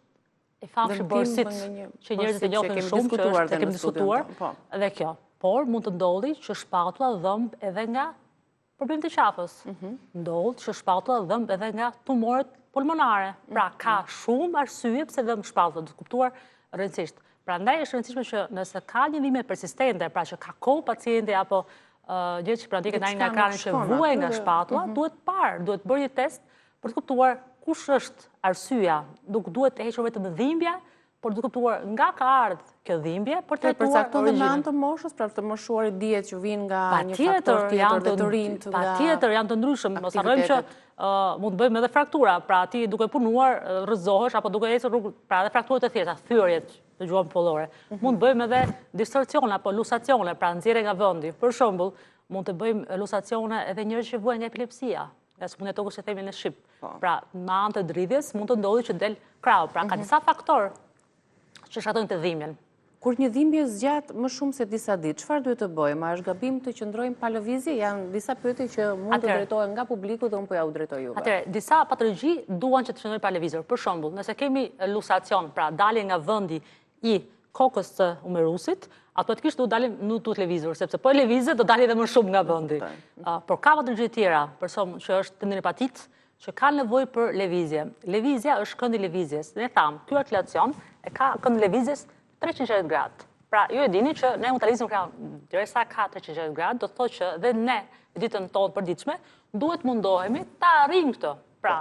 e famshëm bursit, që njerëzit e njohin shumë, që është kemi diskutuar, dhe kjo. Por mund të ndodhi që shpatula dhëmb edhe nga problemet e qafës. Ndodh që shpatula dhëmb edhe nga tumoret pulmonare. Pra ka shumë arsye pse dhëmb shpatula, duhet kuptuar rëndësisht. Prandaj është rëndësishme që nëse ka një dhimbje persistente, pra që ka kohë pacienti apo gjë që praktike ndaj nga ekrani që vuaj nga shpatula, duhet bërë një test për të kuptuar kush është arsyeja. Duhet të hequr vetëm dhimbja, por duhet kuptuar nga ka ardhur kjo dhimbje për të trajtuar përcakton dhe anë të moshës, pra të moshuarit dihet që vijnë nga një faktor tjetër dhe të rinjt. Patjetër janë të ndryshëm, mos harrojmë që mund të bëjmë edhe fraktura, pra ti duke punuar rrëzohesh apo duke ecur rrugë, pra edhe frakturat e thjeshta, thyerjet të gjuhën popullore. Mund të bëjmë edhe distorsione apo lusacione, pra nxjerrje nga vendi. Për shembull, mund të bëjmë lusacione edhe njerëz që vuajnë nga epilepsia, nga sëmundja tokës që themi në shqip. Pra me anë të dridhjes mund të ndodhi që del krau. Pra ka disa faktorë që shkatojnë të dhimbjen. Kur një dhimbje zgjat më shumë se disa ditë, çfarë duhet të bëjmë? A është gabim të qëndrojmë pa lëvizje? Janë disa pyetje që mund të drejtohen nga publiku dhe unë po ja u drejtoj juve. Atëherë, disa patologji duan që të qëndrojmë pa lëvizje. Për shembull, nëse kemi lusacion, pra dalje nga vendi i kokës të umerusit, automatikisht duhet dalim nuk duhet lëvizur, sepse po e lëvizje do dalë edhe më shumë nga vendi. Por ka patologji tjera, për shembull, që është tendinopatit, që kanë nevojë për lëvizje. Lëvizja është këndi lëvizjes. Ne tham, ky artikulacion e ka kënd lëvizjes 360 gradë. Pra, ju e dini që ne mund të lëvizim krahun derisa ka 360 gradë, do të thotë që dhe ne ditën tonë përditshme duhet mundohemi ta arrijmë këtë. Pra,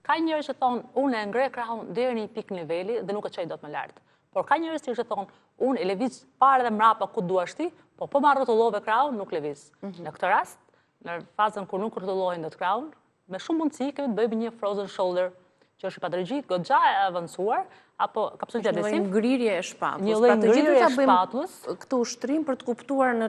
ka njerëz që thonë unë e ngre krahun deri në një pikë niveli dhe nuk e çoj dot më lart. Por ka njerëz që thonë unë e lëviz para dhe mbrapa ku duash ti, po më rrotullove krahun nuk lëviz. Në këtë rast, në fazën kur nuk rrotullohen dot krahun, me shumë mundësi kemi të bëjmë një frozen shoulder, që është patologji goxha e avancuar, apo kapsulë Një lloj ngrirje e shpatullës. Një lloj ngrirje e shpatullës. Këtu ushtrim për të kuptuar në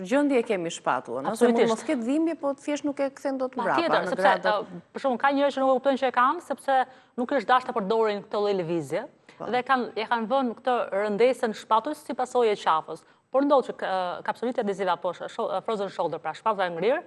gjendje kemi shpatullën. Ose mund mos ketë dhimbje, po thjesht nuk e kthen dot mbrapa. Patjetër, sepse për shembull ka njerëz që nuk e kuptojnë që e kanë, sepse nuk është dashur ta përdorin këtë lloj lëvizje dhe e kanë vënë këtë rëndesën shpatullës si pasojë e qafës. Por ndodh që kapsulita adhezive apo frozen shoulder, pra shpatulla e ngrirë,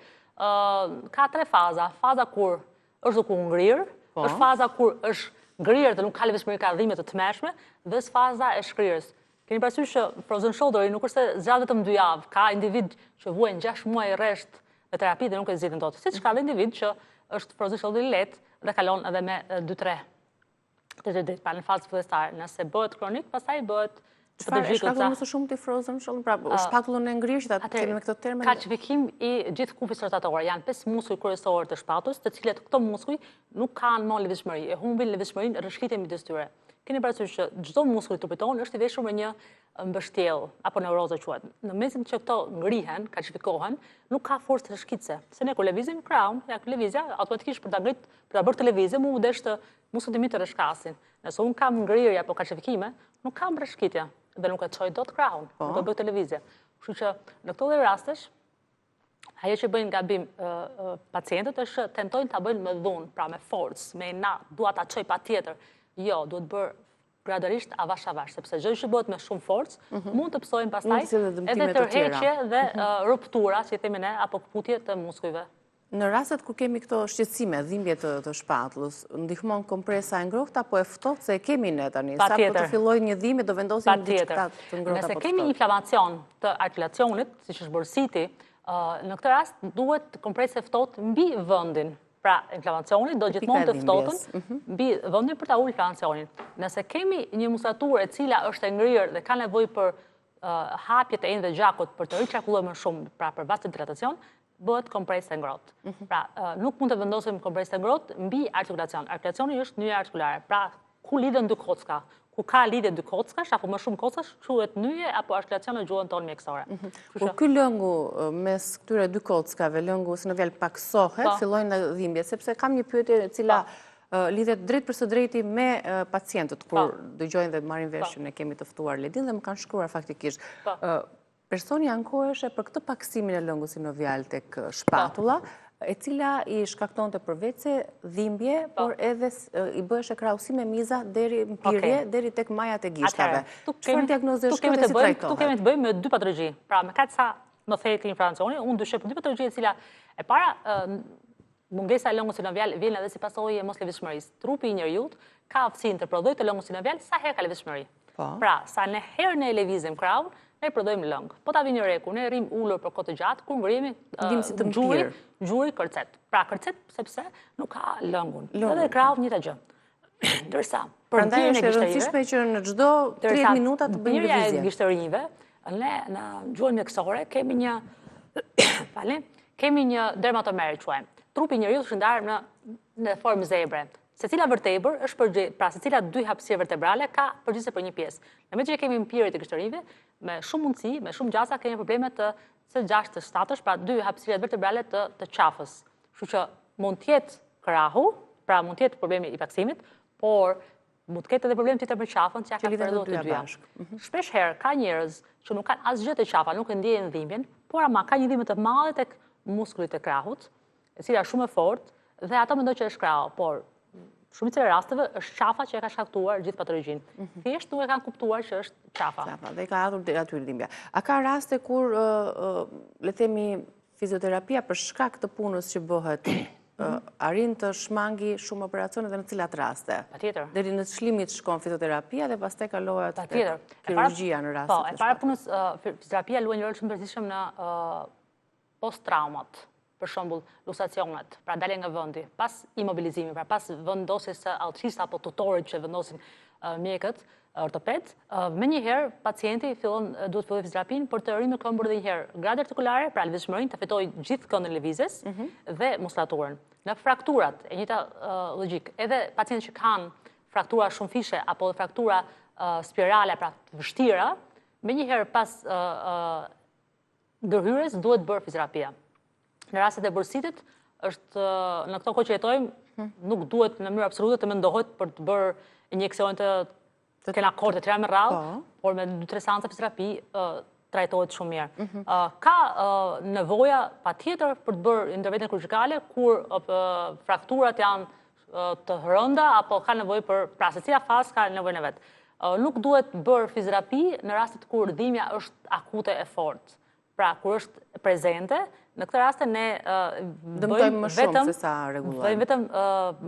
ka 3 faza. Faza kur është duke u ngrirë, është faza kur është ngrirë dhe nuk ka lëvizshmëri, ka dhimbje të tmerrshme, dhe është faza e shkrirës. Keni parasysh që frozen shoulderi nuk është se zgjat vetëm 2 javë, ka individ që vuajnë 6 muaj rresht në terapi dhe nuk e zgjidhin dot. Siç ka edhe individ që është frozen shoulder lehtë dhe kalon edhe me 2-3 ditë pa në fazë fillestare. Nëse bëhet kronik, pastaj bëhet Çfarë shkakton më së shumti frozen shoulder? Pra, shpatullën e ngrirë, që ta kemi me këtë termin. Ka çvikim i gjithë kufit rotator. Janë 5 muskuj kryesorë të shpatullës, të cilët këto muskuj nuk kanë më lëvizshmëri, e humbin lëvizshmërinë rrëshqitjen midis tyre. Keni parasysh që çdo muskull i trupit tonë është i veshur me një mbështjell apo neurozë quhet. Në mesin që këto ngrihen, kalcifikohen, nuk ka forcë rrëshqitëse. Se ne kur lëvizim krahun, ja lëvizja automatikisht për ta ngrit, për ta bërë të lëvizje, mu desh të muskullit e mi të rreshkasin. Nëse un kam ngrirje apo kalcifikime, nuk kam rrëshqitje dhe nuk e çoj dot krahun, nuk e bëj televizje. Kështu që në këto lloj rastesh, ajo që bëjnë gabim pacientët është tentojnë ta bëjnë me dhunë, pra me forcë, me inat, dua ta çoj patjetër. Jo, duhet bërë gradualisht avash, sepse gjë që bëhet me shumë forcë mund të psojnë pastaj edhe tërheqje dhe ruptura, si themi ne, apo kputje të muskujve. Në rastet kur kemi këto shqetësime, dhimbje të shpatullës, ndihmon kompresa e ngrohtë apo e ftohtë, se e kemi ne tani? Sa po të fillojë një dhimbje do vendosim diçka të ngrohtë apo të ftohtë? Nëse kemi inflamacion të artikulacionit, siç është borsiti, në këtë rast duhet kompresë e ftohtë mbi vendin. pra inflamacioni do gjithmonë të ftohtën mbi vendin për ta ulur inflamacionin. Nëse kemi një muskulaturë e cila është e ngrirë dhe ka nevojë për hapje të enjve të gjakut për të riçarkulluar më shumë, pra për bazë hidratacion, bëhet kompresë e ngrohtë. Pra nuk mund të vendosim kompresë e ngrohtë mbi artikulacion. Artikulacioni është nyje artikulare. Pra ku lidhen dy kocka, ku ka lidhje dy kockash apo më shumë kockash, quhet nyje apo artikulacion në gjuhën tonë mjekësore. Por ky lëngu mes këtyre dy kockave, lëngu synovial paksohet, fillojnë në dhimbje, sepse kam një pyetje e cila lidhet drejt për së drejti me pacientët, kur dëgjojnë dhe marrin vesh që ne kemi të ftuar Ledin dhe më kanë shkruar faktikisht. Personi ankoheshe për këtë paksimin e lëngut synovial tek shpatula, e cila i shkaktonte përveç se dhimbje, por edhe i bëheshe krahësi me miza deri mpirje, deri tek majat e gishtave. Çfarë diagnoze është kjo dhe si trajtohet? Tu kemi të bëjmë me dy patologji. Pra me kaq sa më thejt inflamacioni, unë dyshoj për dy patologji e cila e para mungesa e lëngut synovial vjen edhe si pasojë e moslëvizshmërisë. Trupi i njeriut ka aftësinë të prodhojë të lëngut synovial sa herë ka lëvizshmëri. Pra, sa në herë ne lëvizim krahun, ne prodhojmë lëng. Po ta vini reku, ne rrim ulur për kohë të gjatë, kur ngrihemi gjuri kërcet. Pra kërcet sepse nuk ka lëngun. Edhe krahu njëjta gjë. Ndërsa, për prandaj është e rëndësishme që në çdo 30 minuta të bëjmë lëvizje. E gishtërinjve, ne në gjuhën mjekësore kemi një dermatomer quajmë. Trupi i njeriut është ndarë në formë zebre. Secila vertebër është përgjigje, pra secila dy hapësirë vertebrale ka përgjegjësi për një pjesë. Në që kemi mpirje të gishtërinjve, me shumë mundësi, me shumë gjasa kemi probleme të C6 të 7-sh, pra dy hapësirat vertebrale të qafës. Kështu që mund të jetë krahu, pra mund të jetë problemi i paksimit, por mund të ketë edhe problem tjetër me qafën, që ja ka përdotur të dyja. Shpesh herë ka njerëz që nuk kanë asgjë të qafa, nuk e ndjejnë dhimbjen, por ama ka një dhimbje të madhe tek muskulit e krahut, e cila është shumë e fortë, dhe ato mendojnë që është krahu, por shumica e rasteve është qafa që e ka shkaktuar gjithë patologjinë. Thjesht nuk e kanë kuptuar që është qafa. Dhe i ka ardhur deri aty dhimbja. A ka raste kur le themi fizioterapia për shkak të punës që bëhet arrin të shmangi shumë operacione dhe në cilat raste? Patjetër. Deri në çlimit shkon fizioterapia dhe pastaj kalohet tek kirurgjia në raste. Po, e para punës fizioterapia luan një rol shumë të rëndësishëm në post-traumat. Për shembull, lusacionet, pra dalje nga vendi, pas imobilizimit, pra pas vendosjes së autisë apo tutorit që vendosin mjekët, ortoped, menjëherë pacienti duhet të fillojë fizioterapinë për të rrinë këmbër dhe një herë gradë artikulare, pra lëvizshmërinë, të fitojë gjithë këndën lëvizjes dhe muskulaturën. Në frakturat, e njëjta logjik, edhe pacientë që kanë fraktura shumëfishe apo fraktura spirale, pra të vështira, menjëherë pas ndërhyrjes duhet bërë fizioterapia. Në rastet e bursitit, në këto kohë që jetojmë, nuk duhet në mënyrë absolute të mendohet për të bërë injeksionet të kena korte të tjera me radhë, por me 2-3 seanca fizoterapi trajtohet shumë mirë. Ka nevoja patjetër për të bërë interventën kirurgjikale kur frakturat janë të rënda apo ka nevojë për, pra secila fazë ka nevojën e vet. Nuk duhet bërë fizoterapi në rastet kur dhimbja është akute e fortë. Pra kur është prezente, në këtë raste ne bëjmë më shumë se sa rregullojmë. Bëjmë vetëm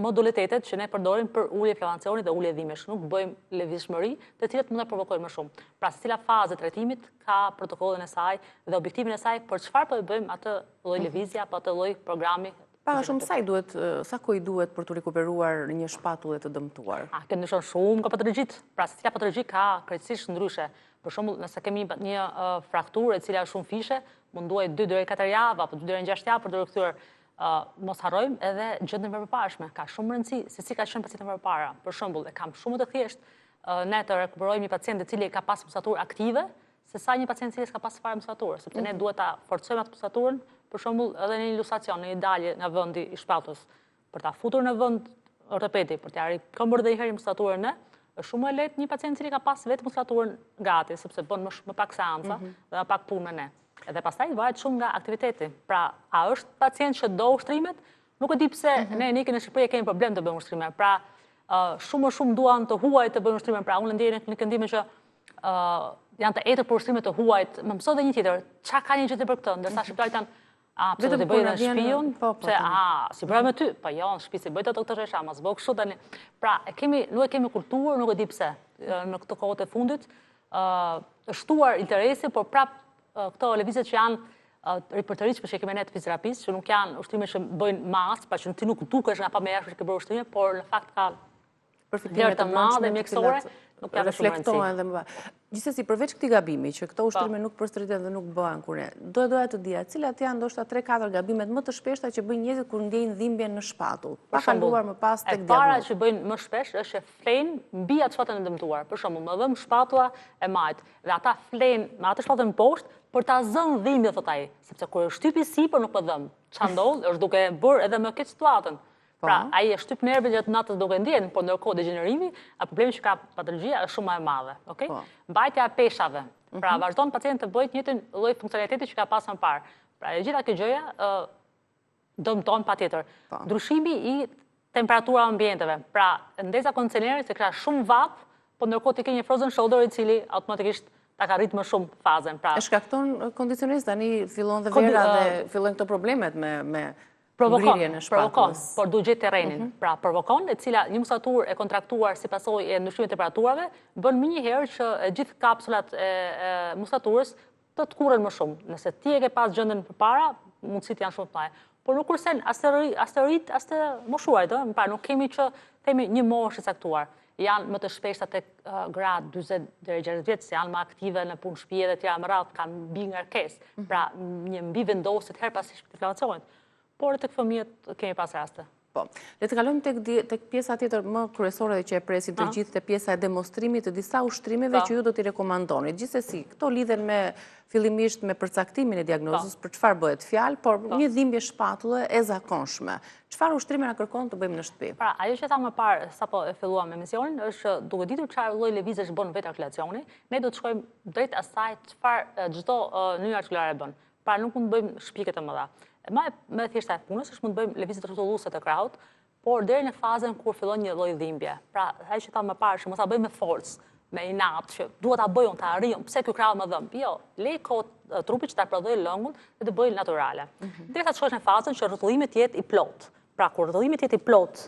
modalitetet që ne përdorim për ulje inflamacionit dhe ulje dhimbjesh, nuk bëjmë lëvizshmëri, të cilat mund ta provokojnë më shumë. Pra secila fazë e trajtimit ka protokollin e saj dhe objektivin e saj për çfarë po bëjmë atë lloj lëvizje apo atë lloj programi. Para shumë sa kohë duhet për të rikuperuar një shpatullë të dëmtuar? Kjo ndryshon shumë nga patologjit. Pra secila patologji ka krejtësisht ndryshe. Për shembull, nëse kemi një frakturë e cila është shumë fishe, mund duhet 2 deri 4 javë apo 2 deri 6 javë për të rikthyer. Mos harrojmë edhe gjendën e përparshme. Ka shumë rëndësi se si ka qenë pacienti më përpara. Për shembull, e kam shumë të thjeshtë ne të rikuperojmë një pacient i cili ka pas muskulaturë aktive, se sa një pacient i cili ka pas fare muskulaturë, sepse ne duhet ta forcojmë atë muskulaturën, për shembull, edhe në një lusacion, në një dalje nga vendi i shpatulës, për ta futur në vend ortopedi, për t'ia rikëmbër dhe një herë muskulaturën është shumë e lehtë një pacient i cili ka pas vetë muskulaturën gati, sepse bën më pak seanca dhe më pak punë me ne. Edhe pastaj varet shumë nga aktiviteti. Pra, a është pacient që do ushtrimet? Nuk e di pse ne në Shqipëri kemi problem të bëjmë ushtrime. Pra, shumë duan të huajt të bëjmë ushtrime. Pra, unë ndjej në këndime që janë të etër për ushtrime të huajt. Më mësoj dhe një tjetër, çka ka një gjë për këtë? Ndërsa shqiptarit janë pse do të bëjë në shtëpiun, se si bëra me ty, po jo, në shtëpi si bëjë ato këtë resha, mas bëu kështu tani. Pra, nuk e kemi kulturë, nuk e di pse. Në këto kohët e fundit, është shtuar interesi, por prap këto lëvizje që janë ripërtërisht për që kemi ne të fizioterapisë, që nuk janë ushtrime që bëjnë masë, pra që ti nuk dukesh nga pa me jashtë që ke bërë ushtrime, por në fakt ka vlerë të madhe mjekësore, nuk janë shumë rëndësi. Gjithsesi, përveç këtij gabimi, që këto ushtrime nuk përsëriten dhe nuk bëhen kur ne, doja të dija, cilat janë ndoshta 3-4 gabimet më të shpeshta që bëjnë njerëzit kur ndjejnë dhimbje në shpatull, pa kaluar më pas tek diagnoza. Para që bëjnë më shpesh është që flenë mbi atë shpatullën e dëmtuar. Për shembull, më dhëm shpatulla e majt dhe ata flenë me atë shpatullën poshtë për ta zënë dhimbje, thot ai, sepse kur është shtypi sipër nuk po dhëm. Ç'a ndodh është duke bërë edhe më keq situatën. Pra, ai e shtyp nervin gjatë natës duke ndjen, por ndërkohë degenerimi, problemi që ka patologjia është shumë më e madhe, okay? Mbajtja e peshave. Pra, vazhdon pacienti të bëjë të njëjtin lloj funksionaliteti që ka pasur më parë. Pra, e gjitha kjo gjëja dëmton patjetër. Ndryshimi i temperaturave ambienteve. Pra, ndeza kondicioneri se ka shumë vap, por ndërkohë ti ke një frozen shoulder i cili automatikisht ta ka rrit më shumë fazën. Pra, e shkakton kondicioneri tani fillon dhe vera dhe fillojnë këto problemet me Provokon, por du gjetë terrenin. Pra, provokon, e cila një muskulaturë e kontraktuar si pasojë e ndryshimit të temperaturave, bën më një herë që gjithë kapsulat e muskulaturës të kurren më shumë. Nëse ti e ke pas gjendën përpara, mundësitë janë shumë të mëdha. Por nuk kursen as të rrit, as të moshuarit, nuk kemi që themi një moshë e caktuar. Janë më të shpeshta tek grad 40 deri 60 vjeç, se janë më aktive në punë shtëpi dhe tjera më radh, kanë mbi ngarkesë. Pra, një mbi vendosit her pas inflamacionit. Por tek fëmijët kemi pas raste. Po. Le të kalojmë tek pjesa tjetër më kryesore dhe që e presim të gjithë, te pjesa e demonstrimit të disa ushtrimeve që ju do t'i rekomandoni. Gjithsesi, këto lidhen me fillimisht me përcaktimin e diagnozës për çfarë bëhet fjalë, por një dhimbje shpatulle e zakonshme. Çfarë ushtrime na kërkon të bëjmë në shtëpi? Pra, ajo që thamë më parë sapo e filluam emisionin është duke ditur çfarë lloj lëvizjesh bën vetë artikulacioni, ne do të shkojmë drejt asaj çfarë çdo nyje artikulare bën. Pra, nuk mund të bëjmë shpike të mëdha. Më thjeshta e punës është mund të bëjmë lëvizje rrotulluese të krahut, por deri në fazën kur fillon një lloj dhimbje. Pra, ajo që thamë më parë, që mos ta bëjmë me forcë, me inat, që duhet ta bëjmë, ta arrijmë, pse ky krah më dhëm. Jo, lej kohë trupit që ta prodhojë lëngun dhe të bëjë natyrale. Derisa të shkosh në fazën që rrotullimi të jetë i plot. Pra, kur rrotullimi të jetë i plot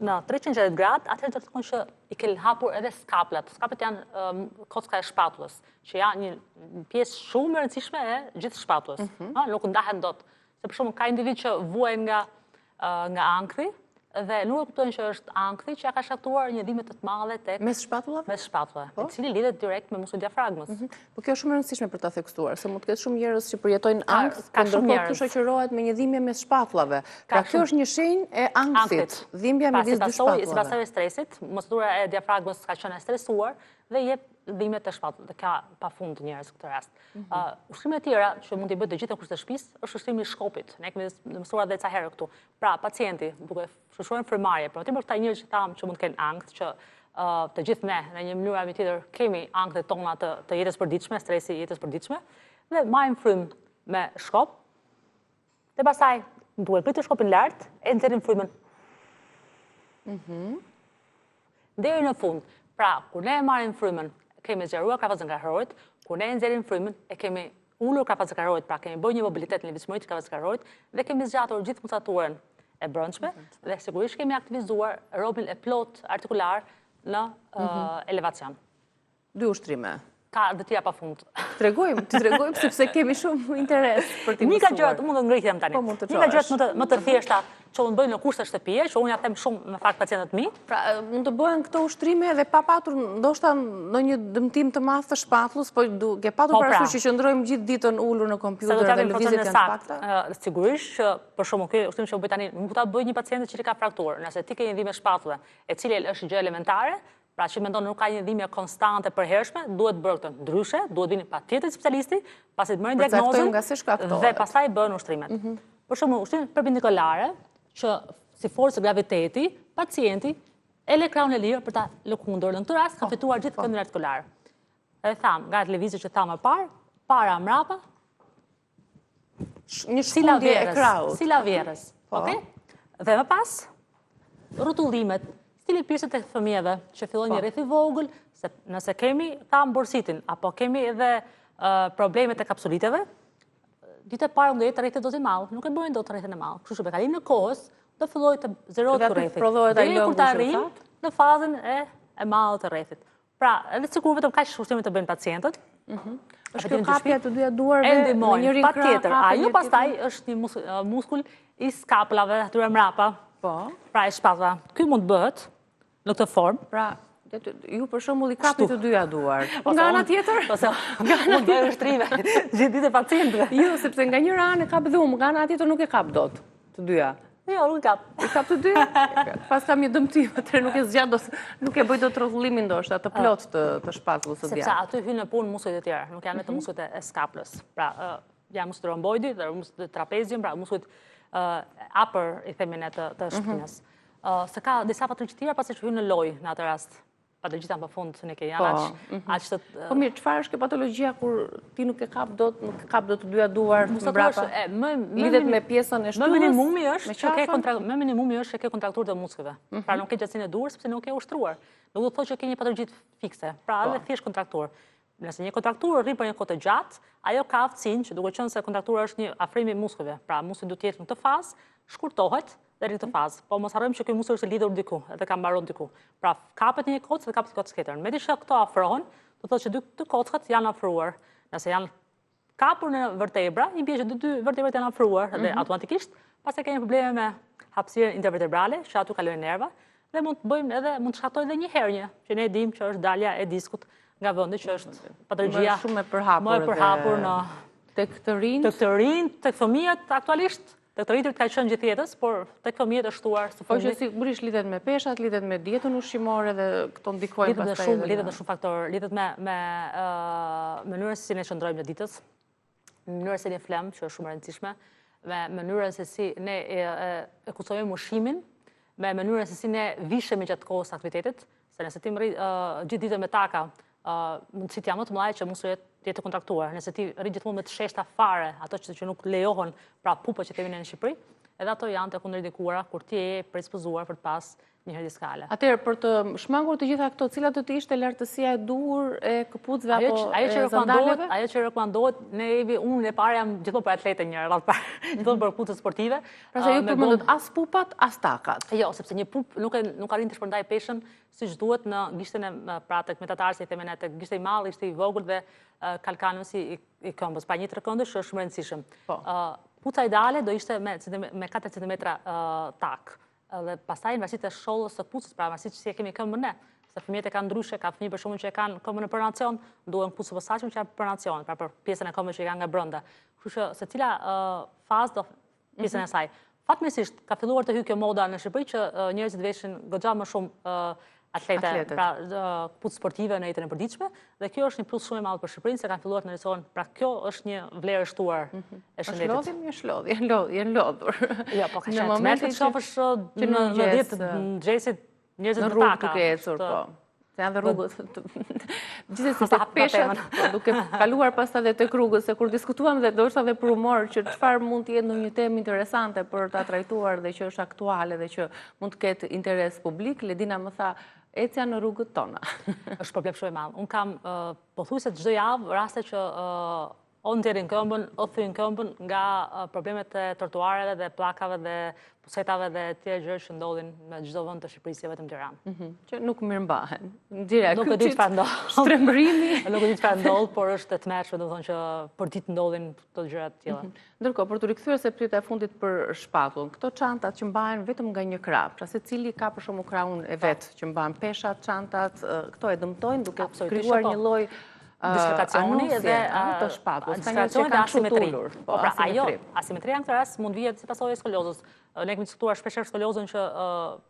në 360 gradë, atëherë do të thonë që i ke hapur edhe skaplat. Skaplat janë kocka e shpatullës, që janë një pjesë shumë e rëndësishme e gjithë shpatullës. Nuk ndahen dot. Se për shembull ka individ që vuajnë nga ankthi dhe nuk e kuptojnë që është ankthi që ja ka shkaktuar një dhimbje të madhe tek mes shpatullave? Mes shpatullave, i cili lidhet direkt me muskulin diafragmës. Po kjo është shumë e rëndësishme për ta theksuar, se mund të ketë shumë njerëz që përjetojnë ankth, por ndërkohë kjo shoqërohet me një dhimbje mes shpatullave. Pra kjo është një shenjë e ankthit, dhimbja midis dy shpatullave. Si pasojë e stresit, muskulatura e diafragmës ka qenë e stresuar dhe jep dhimbje të shpatullës, dhe ka pafund njerëz këtë rast. Ushtrime të tjera që mund t'i bëjë të gjitha kushtet e shtëpisë është ushrimi i shkopit. Ne kemi mësuar edhe ca herë këtu. Pra, pacienti duke shushuar frymëmarrje, por tim për këta njerëz që thamë që mund të kenë ankth, që të gjithë ne në një mënyrë apo tjetër kemi ankthet tona të jetës përditshme, stresi i jetës përditshme, dhe marrim frymë me shkop. Dhe pastaj duhet pritur shkopin lart e nxjerrim frymën. Deri në fund. Pra, kur ne marrim frymën, kemi zgjeruar kafazën krahërorit, kur ne nxjerrim frymën, e kemi ulur kafazën krahërorit, pra kemi bërë një mobilitet në lëvizmëri të kafazës krahërorit dhe kemi zgjatur gjithë muskulaturën e brendshme dhe sigurisht kemi aktivizuar robin e plot artikular në elevacion. 2 ushtrime. Ka dhe tjera pafund. Ti tregojmë sepse kemi shumë interes për t'i mësuar. Një ka gjërat mund të ngrihem tani. Një ka gjërat më të thjeshta që unë bëjnë në kushte shtëpie, që unë ja them shumë në fakt pacientët mi. Pra, mund të bëhen këto ushtrime edhe pa patur ndoshta ndonjë dëmtim të madh të shpatullës, po duke patur parasysh që qëndrojmë gjithë ditën ulur në kompjuter dhe lëvizjet janë të pakta. Sigurisht që për shkakun ky ushtim që u bëj tani, nuk ta bëj një pacient që ka frakturë. Nëse ti ke një dhimbje shpatulle, e cila është gjë elementare, pra që mendon nuk ka një dhimbje konstante përhershme, duhet bërë këtë. Ndryshe, duhet vini patjetër specialisti, pasi të marrin diagnozën dhe pastaj bëhen ushtrimet. Për shembull, ushtrimet perpendikolare, që si forcë graviteti, pacienti e le krahun e lirë për ta lëkundur. Në këtë rast ka fituar gjithë këndin artikular. Edhe tham, nga lëvizjet që thamë më parë, para mrapa, një shkundje e krahut. Si lavjerës. Okej? Dhe më pas, rrotullimet, stili pirset e fëmijëve, që fillon një rreth i vogël, se nëse kemi tham bursitin, apo kemi edhe problemet e kapsuliteve, ditë e parë do jetë rrethit dozë mall, nuk e bëjnë dot rrethin e mall. Kështu që me kalimin e kohës do fillojë të zerohet rrethi. Deri kur të arrijmë në fazën e mallit të rrethit. Pra, edhe sikur vetëm kaq ushtrime të bëjnë pacientët, Është kjo kapja të dyja duarve në njërin krah. Patjetër, ajo pastaj është një muskull i skapulave atyre mrapa. Po. Pra e shpatulave. Ky mund bëhet në këtë formë. Pra, ju për shembull i kapi të dyja duar. Nga ana tjetër? Mund bëjë ushtrime, gjithë ditë pacientëve. Jo, sepse nga njëra anë e kap dhumë, nga ana tjetër nuk e kap dot, të dyja. Jo, nuk e kap. I kap të dyja? Pas kam një dëmtim, atëherë nuk e zgjat dot, nuk e bëj dot rrotullimin ndoshta të plot të shpatullës së djathtë. Sepse aty hyn në punë muskujt e tjerë, nuk janë vetëm muskujt e skapulës. Pra, janë muskujt romboidi dhe muskujt trapezium, pra muskujt upper i themin e të shpinës. Se ka disa patologjë tjera pasi që hyn në lojë në atë rast. Pa të gjitha në përfund se ne ke janë aq të... Po mirë, çfarë është kjo patologjia kur ti nuk e kap dot të dyja duar mbrapa? Lidhet me pjesën e shtullës? Më minimumi është që ke kontrakturë të muskujve. Pra nuk ke gjatësinë e duar sepse nuk ke ushtruar. Nuk do të thotë që ke një patologji fikse. Pra edhe thjesht kontrakturë. Nëse një kontrakturë rrin për një kohë të gjatë, ajo ka aftësinë që duke qenë se kontraktura është një afrim i muskujve. Pra muskujt duhet të jetë në këtë fazë, shkurtohet deri në këtë fazë. Po mos harrojmë që ky muskull është lidhur diku, edhe ka mbaron diku. Pra kapet një kocë dhe kapet kocë tjetër. Me që këto afrohen, do thotë që dy kockat janë afruar. Nëse janë kapur në vertebra, i bie që dy vertebrat janë afruar dhe automatikisht pastaj kemi probleme me hapësirën intervertebrale, që aty kalojnë nerva dhe mund të shkaktojë edhe një hernie, që ne e dimë që është dalja e diskut nga vendi që është patologjia shumë e përhapur në tek të rinj, tek fëmijët aktualisht. Tek të rritur ka qenë gjithë jetës, por tek fëmijët është shtuar së Po fundi. që sigurisht lidhet me peshat, lidhet me dietën ushqimore dhe këto ndikojnë pastaj. Lidhet me shumë faktorë, lidhet me mënyrën se si ne qëndrojmë në ditës, mënyrën se ne flem, që është shumë e rëndësishme, me mënyrën se si ne e kustojmë ushqimin, me mënyrën se si ne vishemi gjatë kohës aktivitetit, se nëse ti rri gjithë ditën me taka, mundësit janë më të mëdha që muskulit të jetë kontraktuar. Nëse ti rri gjithmonë me të sheshta fare, ato që nuk lejohen, pra pupët që kemi në Shqipëri, edhe ato janë të kundërdikuara kur ti je predispozuar për të pas një herë diskale. Atëherë për të shmangur të gjitha këto, cilat do të ishte lartësia e duhur e këpucëve apo e sandaleve? Ajo që rekomandohet, unë e parë jam gjithmonë për atlete një radhë parë, gjithmonë për këpucët sportive. Pra se ju përmendët as pupat, as takat. Jo, sepse një pup nuk arrin të shpërndaj peshën siç duhet në gishtin e tek metatarsi, i themen tek gishti i madh, gishti i vogël dhe kalkanusi i këmbës. Pa një trekëndësh është shumë e rëndësishëm. Puca ideale do ishte me 4 cm tak. Dhe pastaj në varësi të shollës së këpucës, pra varësi që si e kemi këmbën ne. Se fëmijët e kanë ndryshe, ka fëmijë për shembull që e kanë këmbën në pronacion, duhen këpucë të posaçme që janë pronacion, pra për pjesën e këmbës që i kanë nga brenda. Kështu që secila fazë do pjesën e saj. Fatmirësisht ka filluar të hyjë kjo moda në Shqipëri që njerëzit veshin goxha më shumë atlete, pra këpucë sportive në jetën e përditshme, dhe kjo është një plus shumë i madh për Shqipërinë se kanë filluar të ndërtohen, pra kjo është një vlerë e shtuar e shëndetit. Është janë lodhur. Jo, po ka qenë të shofësh në 10 mëngjesit njerëzit në taka. Duke ecur, po. Se janë dhe rrugët. Gjithsesi se peshat, duke kaluar pastaj edhe tek rrugët, se kur diskutuam dhe ndoshta edhe për humor që çfarë mund të jetë ndonjë temë interesante për ta trajtuar dhe që është aktuale dhe që mund të ketë interes publik, Ledina më tha ecja në rrugët tona. Është problem shumë i madh. Un kam pothuajse çdo javë raste që o nxjerrin këmbën, o thyn këmbën nga problemet e trotuareve dhe pllakave dhe pusetave dhe tjerë gjëra që ndodhin në çdo vend të Shqipërisë, vetëm Tiranë. Që nuk mirëmbahen. Direkt. Nuk e di çfarë ndodh. Shtrembrimi. Nuk e di çfarë ndodh, por është e tmerrshme, domethënë që për ditë ndodhin këto gjëra të tilla. Ndërkohë, për të rikthyer se pyetja e fundit për shpatullën, këto çantat që mbahen vetëm nga një krah, pra secili ka për shembull krahun e vet që mban peshat, çantat, këto e dëmtojnë duke krijuar një lloj dislokasioni dhe të shpatullës, dislokasioni dhe asimetri. Po pra, ajo asimetria në këtë rast mund vijë si pasojë e skolozës. Ne kemi diskutuar shpeshherë skolozën që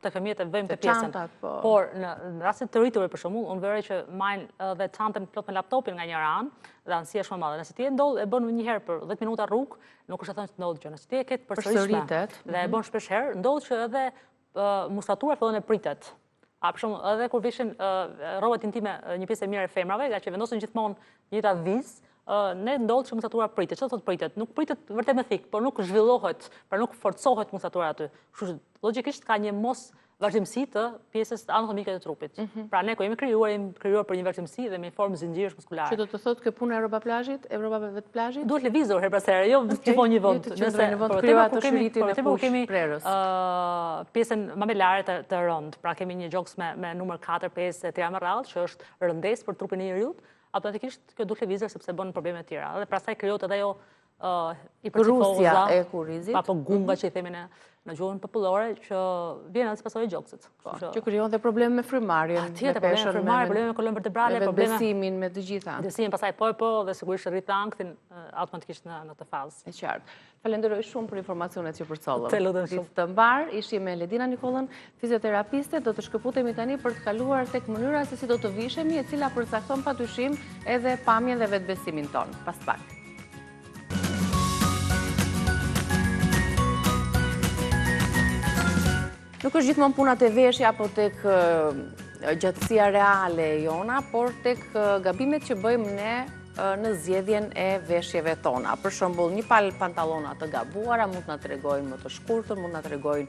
të fëmijët e vëjmë të pjesën. Por në rastet të rriturit për shembull, unë vërej që majnë dhe çantën plot me laptopin nga njëra anë dhe anësia shumë e madhe. Nëse ti e bën një herë për 10 minuta rrugë, nuk është e thënë që ndodh gjë. Nëse ti e ke përsëritshme dhe e bën shpeshherë, ndodh që edhe muskulatura fillon të pritet. Për shumë, edhe kur vishin rrobat intime një pjesë e mirë e femrave, nga që vendosin gjithmonë njëta vizë, ne ndodh që muskulatura pritet. Çfarë thotë pritet? Nuk pritet vërtet me thik, por nuk zhvillohet, pra nuk forcohet muskulatura aty. Kështu që logjikisht ka një mos vazhdimsi të pjesës anatomike të trupit. Pra ne kur jemi krijuar për një vazhdimsi dhe me formë zinxhirish muskulare. Që do të thotë që puna e rroba plazhit, e rrobave të plazhit? Duhet lëvizur her pas here, jo gjithmonë një vend. Nëse kemi pjesën mamilare të rënd, pra kemi një gjoks me numër 4, 5 etj me radhë, që është rëndes për trupin e njeriut. automatikisht kjo duke lëvizur sepse bën probleme të tjera. Dhe pastaj krijohet edhe ajo Rusja e kurrizit, apo gunga që i themi në gjuhën popullore, që vjen as pasojë e gjoksit. Që krijon dhe probleme me frymarrjen, me peshën, probleme me kolon vertebrale, me vetbesimin, me të gjitha. Vetbesimin pastaj po dhe sigurisht rrit anktin automatikisht në të fazë. E qartë. Falenderoj shumë për informacionet që përcollëm. Të lutem shumë. Ditë të mbar, ishim me Ledina Nikollën, fizioterapiste, do të shkëputemi tani për të kaluar tek mënyra se si do të vishemi, e cila përcakton padyshim edhe pamjen dhe vetbesimin ton. Pas pak. Nuk është gjithmonë punat e veshja apo tek gjatësia reale e jona, por tek gabimet që bëjmë ne në zgjedhjen e veshjeve tona. Për shembull, një palë pantallona të gabuara mund të na tregojnë më të shkurtër, mund të na tregojnë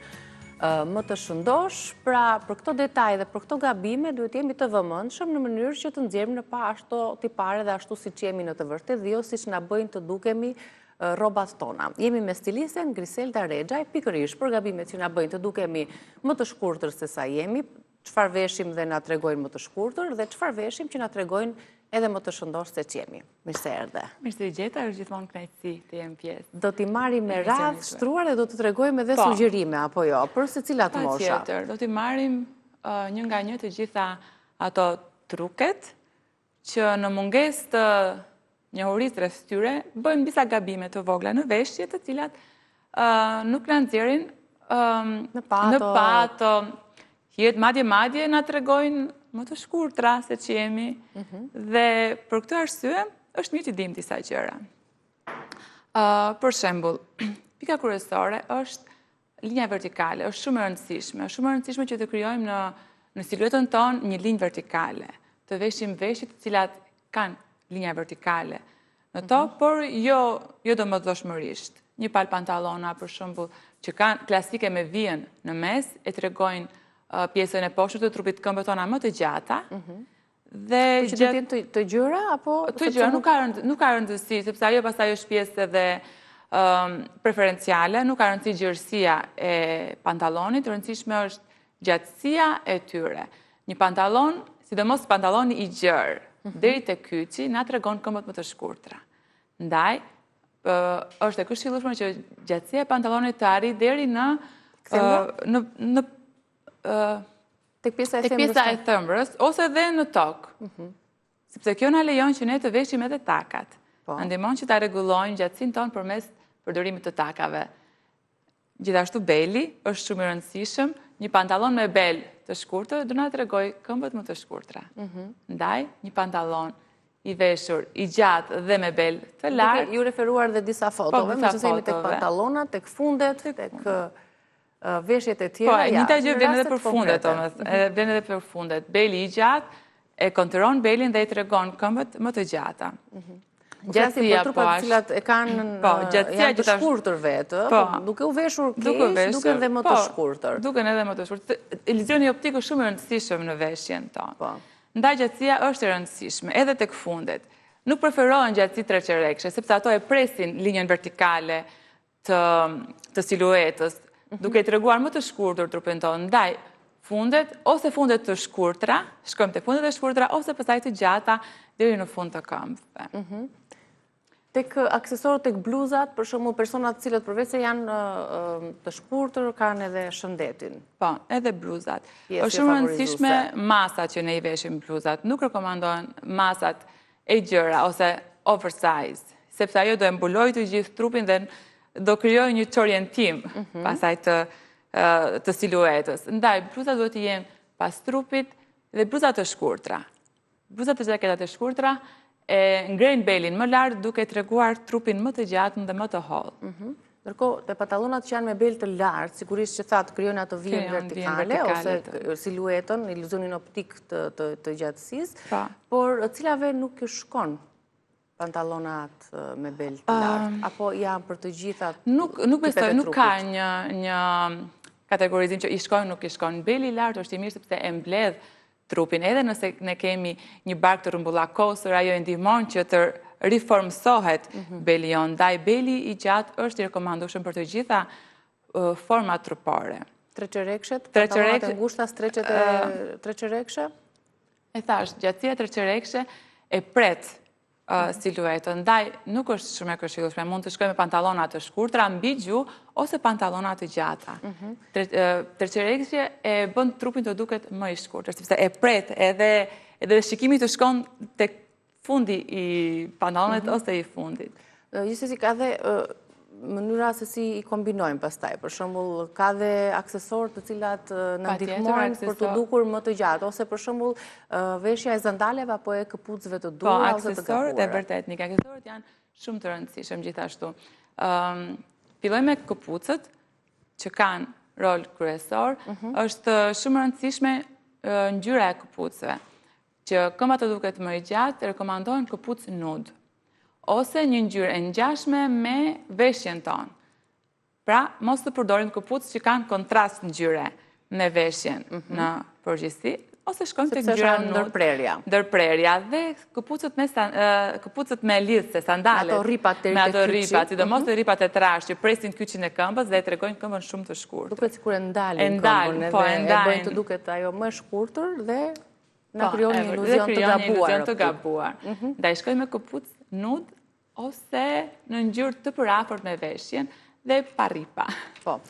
më të shëndosh. Pra, për këto detaj dhe për këto gabime duhet jemi të vëmendshëm në mënyrë që të nxjerrim në pa ashtu tipare dhe ashtu siç jemi në të vërtetë, dhe jo siç na bëjnë të dukemi rrobat tona. Jemi me stilisten Griselda Rexha, pikërisht për gabimet që na bëjnë të dukemi më të shkurtër se sa jemi, çfarë veshim dhe na tregojnë më të shkurtër, dhe çfarë veshim që na tregojnë edhe më të shëndosh se ç'jemi. Mirë se erdhe. Mirë se gjeta, është gjithmonë kënaqësi të jem pjesë. Do t'i marrim me radhë shtruar dhe do të tregojmë edhe sugjerime apo jo, për secilat mosha. Patjetër, do t'i marrim një nga një të gjitha ato truket që në mungesë të njohurisë rreth tyre bëjmë disa gabime të vogla në veshje, të cilat nuk na nxjerrin në pato, madje na tregojnë më të shkurtra se që jemi, dhe për këtë arsye është mirë të dimë disa gjëra. Për shembull, pika kryesore është linja vertikale, është shumë e rëndësishme. Është shumë e rëndësishme që të krijojmë në siluetën tonë një linjë vertikale, të veshim veshje të cilat kanë linja vertikale në to, por jo domosdoshmërisht. Një palë pantallona, për shembull, që kanë klasike me vijën në mes, e tregojnë pjesën e poshtër të trupit, këmbët tona më të gjata. Dhe që të jenë të gjëra apo të gjëra nuk ka rëndësi, sepse ajo pastaj është pjesë edhe preferenciale, nuk ka rëndësi gjërësia e pantallonit, rëndësishme është gjatësia e tyre. Një pantallon, sidomos pantalloni i gjerë, deri te kyçi, na tregon këmbët më të shkurtra. Ndaj, është e këshillueshme që gjatësia e pantallonit të arrijë deri tek pjesa e thëmbrës, ose edhe në tokë. Sepse kjo na lejon që ne të veshim edhe takat. Na ndihmon që ta rregullojmë gjatësinë tonë përmes përdorimit të takave. Gjithashtu beli është shumë i rëndësishëm. Një pantallon me bel të shkurtër do na tregoj këmbët më të shkurtra. Ndaj, një pantallon i veshur, i gjatë dhe me bel të lartë. Ju referuar dhe disa fotove, me që sejmi tek pantallona, tek fundet, tek veshjet e tjera. Po, njëta gjë vjen edhe për fundet, vjen edhe për fundet. Beli i gjatë e konturon belin dhe i tregon këmbët më të gjata. Gjatësia për trupat cilat e kanë janë të shkurtër vetë, duke u veshur keq, duken edhe më të shkurtër. Duken edhe më të shkurtër. Iluzioni optik është shumë i rëndësishëm në veshjen tonë. Ndaj gjatësia është e rëndësishme, edhe tek fundet. Nuk preferohen gjatësi treqerekshe, sepse ato e presin linjën vertikale të siluetës, duke i treguar më të shkurtër trupin tonë. Ndaj fundet, ose fundet të shkurtra, shkojmë te fundet e shkurtra, ose pastaj të gjata deri në fund të këmbëve. Tek aksesorët, tek bluzat, për shembull personat cilët përveç se janë të shkurtër, kanë edhe shëndetin. Po, edhe bluzat. Është shumë rëndësishme masat që ne i veshim bluzat. Nuk rekomandohen masat e gjëra ose oversize, sepse ajo do e mbulojë të gjithë trupin dhe do krijojë një çorientim pasaj të siluetës. Ndaj, bluzat duhet të jenë pas trupit dhe bluzat të shkurtra. Bluzat e jaketat e shkurtra e ngrejnë belin më lart duke treguar trupin më të gjatën dhe më të hollë. Ndërkohë, te pantallonat që janë me bel të lartë, sigurisht që thatë krijojnë ato vijën vertikale ose siluetën, iluzionin optik të gjatësisë, por cilave nuk ju shkon pantallonat me bel të lartë, apo janë për të gjitha tipet e trupit? Nuk besoj, nuk ka një kategorizim që i shkojnë, nuk i shkojnë. Beli i lartë është i mirë sepse e mbledh trupin, edhe nëse ne kemi një bark të rrumbullakosur, ajo e ndihmon që të riformsohet beli jon. Ndaj beli i gjatë është i rekomandueshëm për të gjitha format trupore. Treqerekshet, pantallonat e ngushta, streqet e treqerekshe? E thash, gjatësia treqerekshe e pret siluetën, ndaj nuk është shumë e këshillueshme, mund të shkoj me pantallona të shkurtra mbi gjuhë ose pantallona të gjata. Tërqereksja e bën trupin të duket më i shkurtër, sepse e pret edhe shikimi të shkon tek fundi i pantallonit ose i fundit. Gjithsesi ka dhe mënyra se si i kombinojmë pastaj. Për shembull, ka dhe aksesorë të cilat na ndihmojnë për të dukur më të gjatë, ose për shembull veshja e zandaleve apo e këpucëve të duhura ose të gabuara. Aksesorët e vërtet, aksesorët janë shumë të rëndësishëm gjithashtu. Filloj me këpucët që kanë rol kryesor, është shumë rëndësishme ngjyra e këpucëve, që këmba të duket më i gjatë, rekomandohen këpucë nude ose një ngjyrë e ngjashme me veshjen tonë. Pra, mos të përdorim këpucë që kanë kontrast ngjyre me veshjen në përgjithësi, ose shkojmë tek ngjyra nude. Ndërprerja dhe këpucët me lidhse, sandalet. Ato rripat me ato rripat, sidomos të rripat e trashë që presin kyçin e këmbës dhe e tregojnë këmbën shumë të shkurtër. Duket sikur e ndalin këmbën edhe e bëjnë të duket ajo më shkurtër dhe na krijon një iluzion të gabuar. Ndaj shkojmë me këpucë nude ose në ngjyrë të përafërt me veshjen dhe pa rripa. Po.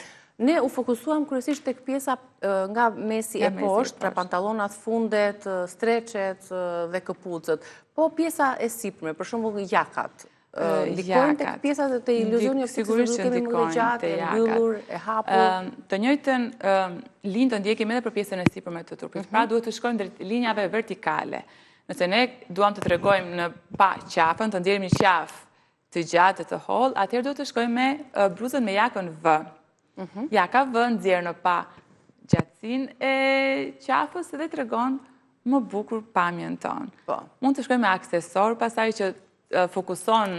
Ne u fokusuam kryesisht tek pjesa nga mesi e poshtë, pra pantallonat, fundet, streçet dhe këpucët. Po pjesa e sipërme, për shembull jakat. Ndikojnë tek pjesat të iluzionit sigurisht që ndikojnë te jakat. E mbyllur, e hapur. Të njëjtën linjë të ndjekim edhe për pjesën e sipërme të trupit. Pra duhet të shkojmë drejt linjave vertikale. Nëse ne duam të tregojmë në pa qafën, të ndjerim një qafë të gjatë të hollë, atëherë duhet të shkojmë me bluzën me jakën V. Jaka V nxjerr në pa gjatësinë e qafës dhe tregon më bukur pamjen tonë. Mund të shkojmë me aksesor, pastaj që fokuson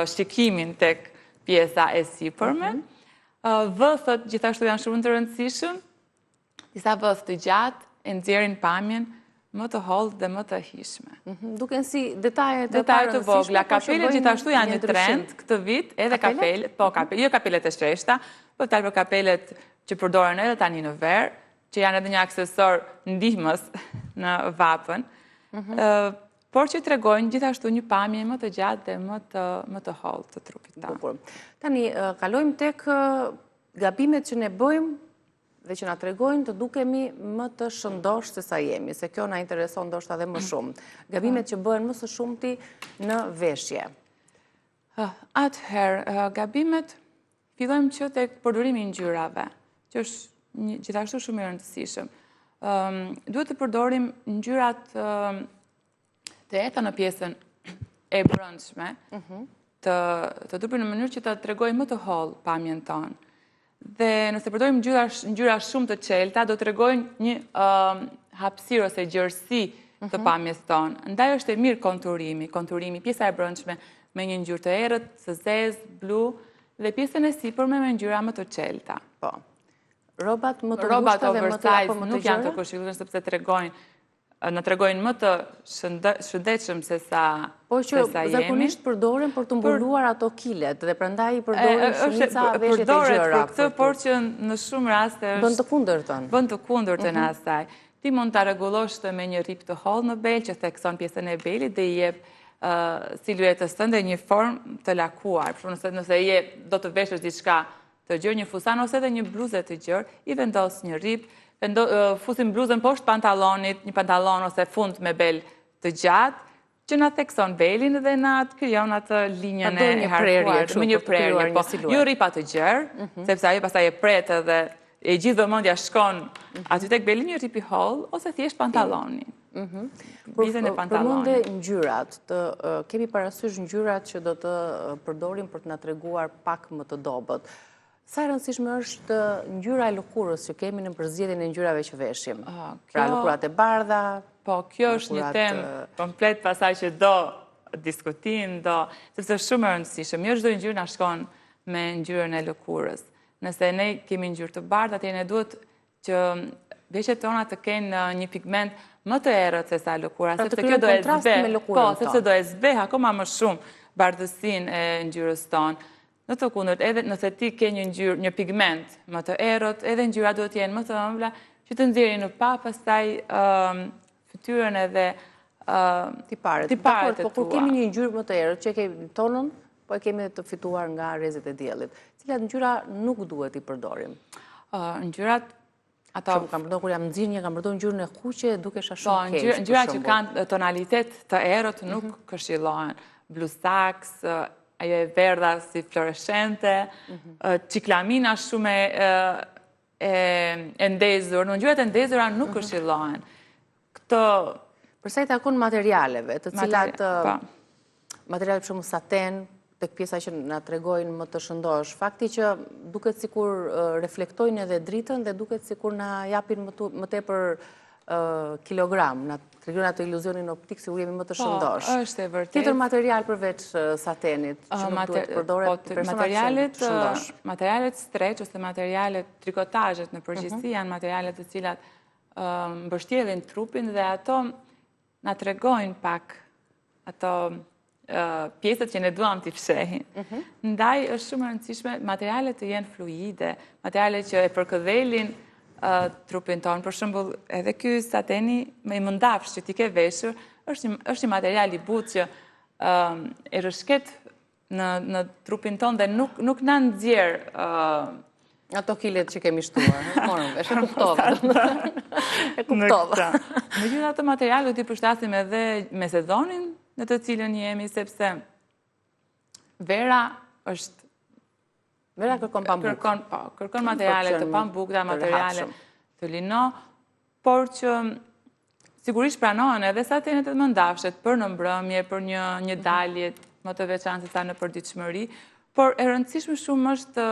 shikimin tek pjesa e sipërme. V-thët gjithashtu janë shumë të rëndësishëm. Disa V të gjatë e nxjerrin pamjen më të hollë dhe më të hishme. Duken si detaje të vogla. Kapelet gjithashtu janë një trend këtë vit, edhe kapelet, jo kapelet e shreshta, po talë për kapelet që përdoren edhe tani në verë, që janë edhe një aksesor ndihmës në vapën, por që tregojnë gjithashtu një pamje më të gjatë dhe më të hollë të trupit tanë. Tani, kalojmë tek gabimet që ne bëjmë dhe që na tregojnë të dukemi më të shëndosh se sa jemi, se kjo na intereson ndoshta edhe më shumë. Gabimet që bëhen më së shumti në veshje. Atëherë, gabimet fillojmë që tek përdorimi i ngjyrave, që është gjithashtu shumë i rëndësishëm. Duhet të përdorim ngjyrat të ehta në pjesën e brendshme të trupit në mënyrë që ta tregojë më të hollë pamjen tonë. Dhe nëse përdorim ngjyra shumë të qelta, do të tregojnë një hapësirë ose gjerësi të pamjes tonë. Ndaj është e mirë konturimi, pjesa e brendshme me një ngjyrë të errët, së zezë, blu, dhe pjesën e sipërme me ngjyra më të qelta. Po. Robat më të ngushta dhe më të apo më të nuk janë të këshillueshme sepse në tregojnë më të shëndetshëm se sa jemi. Po që zakonisht përdoren për të mbuluar ato kilet dhe prandaj përdoren shumica veshjet e gjëra. Këtë, por që në shumë raste bën të kundërtën. Bën të kundërtën asaj. Ti mund ta rregullosh me një rip të hollë në bel që thekson pjesën e belit dhe i jep siluetës tënde një formë të lakuar. Nëse do të veshësh diçka të gjerë, një fusan ose edhe një bluzë të gjerë, i vendos një rip, fusim bluzën poshtë pantallonit, një pantallon ose fund me bel të gjatë, që na thekson belin dhe na krijon atë linjën e harkuar, me një prerje, po jo ripa të gjerë, sepse ajo pastaj e pret edhe e gjithë vëmendja shkon aty tek beli, një rip i hollë ose thjesht pantalloni. Përmende ngjyrat, kemi parasysh ngjyrat që do të përdorim për të na treguar pak më të dobët. Sa e rëndësishme është ngjyra e lëkurës që kemi në përzgjedhjen e ngjyrave që veshim? Pra lëkurat e bardha. Po, kjo është një temë komplet pasaj që do diskutim, sepse është shumë e rëndësishme. Jo çdo ngjyrë na shkon me ngjyrën e lëkurës. Nëse ne kemi ngjyrë të bardhë, atëherë ne duhet që veshjet tona të kenë një pigment më të errët se sa lëkura, sepse kjo do e zbeh. Po, sepse do e zbeh akoma më shumë bardhësinë e ngjyrës tonë. Në të kundërt, edhe nëse ti ke një pigment më të errët, edhe ngjyrat duhet të jenë më të ëmbla, që të nxjerrin në pa pastaj fytyrën edhe tiparet e po kur kemi një ngjyrë më të errët që kemi tonën, po e kemi të fituar nga rrezet e diellit. Cilat ngjyra nuk duhet i përdorim? Ngjyrat ato kam përdorur kur jam nxirrje, kam përdorur ngjyrën e kuqe, dukesha shumë keq. Ngjyrat që kanë tonalitet të errët nuk këshillohen. Blu saks, ajo e verdha si fluorescente, ciklamina shumë e ndezur, në ngjyrat e ndezura nuk këshillohen. Përsa i takon materialeve, të cilat materiale për shembull saten, tek pjesa që na tregojnë më të shëndosh, fakti që duket sikur reflektojnë edhe dritën dhe duket sikur na japin më tepër kilogram, na tregojnë atë iluzionin optik si kur jemi më të shëndosh. Është e vërtetë. Tjetër material përveç satenit që nuk duhet përdoret për personat që të shëndosh. Materialet stretch ose materialet trikotazhet në përgjithësi janë materiale të cilat mbështjellin trupin dhe ato na tregojnë pak ato pjesët që ne duam t'i fshehin. Ndaj është shumë e rëndësishme materialet të jenë fluide, materialet që e përkëdhelin trupin tonë. Për shembull, edhe ky sateni me i mëndafsh që ti ke veshur, është një material i butë që e rëshket në trupin tonë dhe nuk na nxjerr ato kilet që kemi shtuar, morëm vesh, e kuptova. Me gjithë ato materiale do t'i përshtasim edhe me sezonin në të cilën jemi, sepse vera është... Vera kërkon pambuk. Kërkon materiale të pambukta, materiale të lino, por që sigurisht pranohen edhe satenet e mëndafshet për në mbrëmje, për një dalje më të veçantë se sa në përditshmëri, por e rëndësishme shumë është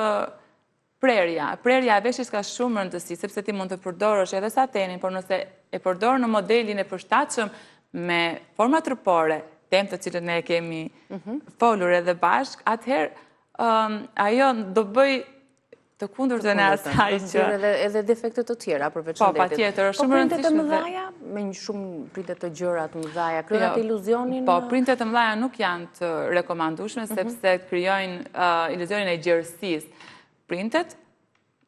prerja. Prerja e veshjes ka shumë rëndësi, sepse ti mund të përdorësh edhe satenin, por nëse e përdorë në modelin e përshtatshëm me forma trupore, temë të cilën ne kemi folur edhe bashk, atëherë ajo do bëj të kundërtën e asaj që... Edhe defekte të tjera përveç shëndetit. Po, patjetër, është shumë rëndësishme. Po printet e mëdhaja, me një shumë printet të gjëra të mëdhaja, kryejnë atë iluzionin... Po, printet e mëdhaja nuk janë të rekomandueshme, sepse kryejnë iluzionin e gjerësisë. Printet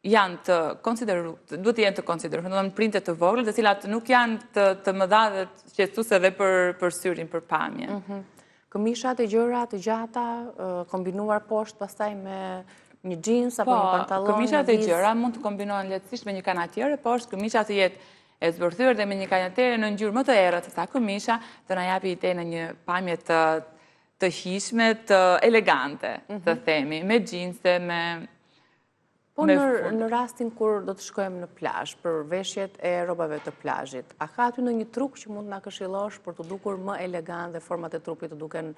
janë të konsideru, duhet të jenë të konsideru, në printet të vogël, të cilat nuk janë të mëdha dhe qetësuese edhe për syrin, për pamjen. Këmishat e gjëra të gjata, kombinuar poshtë pastaj me një jeans apo një pantalon. Po, këmishat e gjëra mund të kombinohen lehtësisht me një kanatiere poshtë, këmisha të jetë e zbërthyer dhe me një kanatiere në ngjyrë më të errët se sa këmisha, të na japi ide në një pamje të hishme, të elegante, të themi, me jeanse, me... Po në rastin kur do të shkojmë në plazh për veshjet e rrobave të plazhit, a ka aty ndonjë truk që mund na këshillosh për të dukur më elegant dhe format e trupit të duken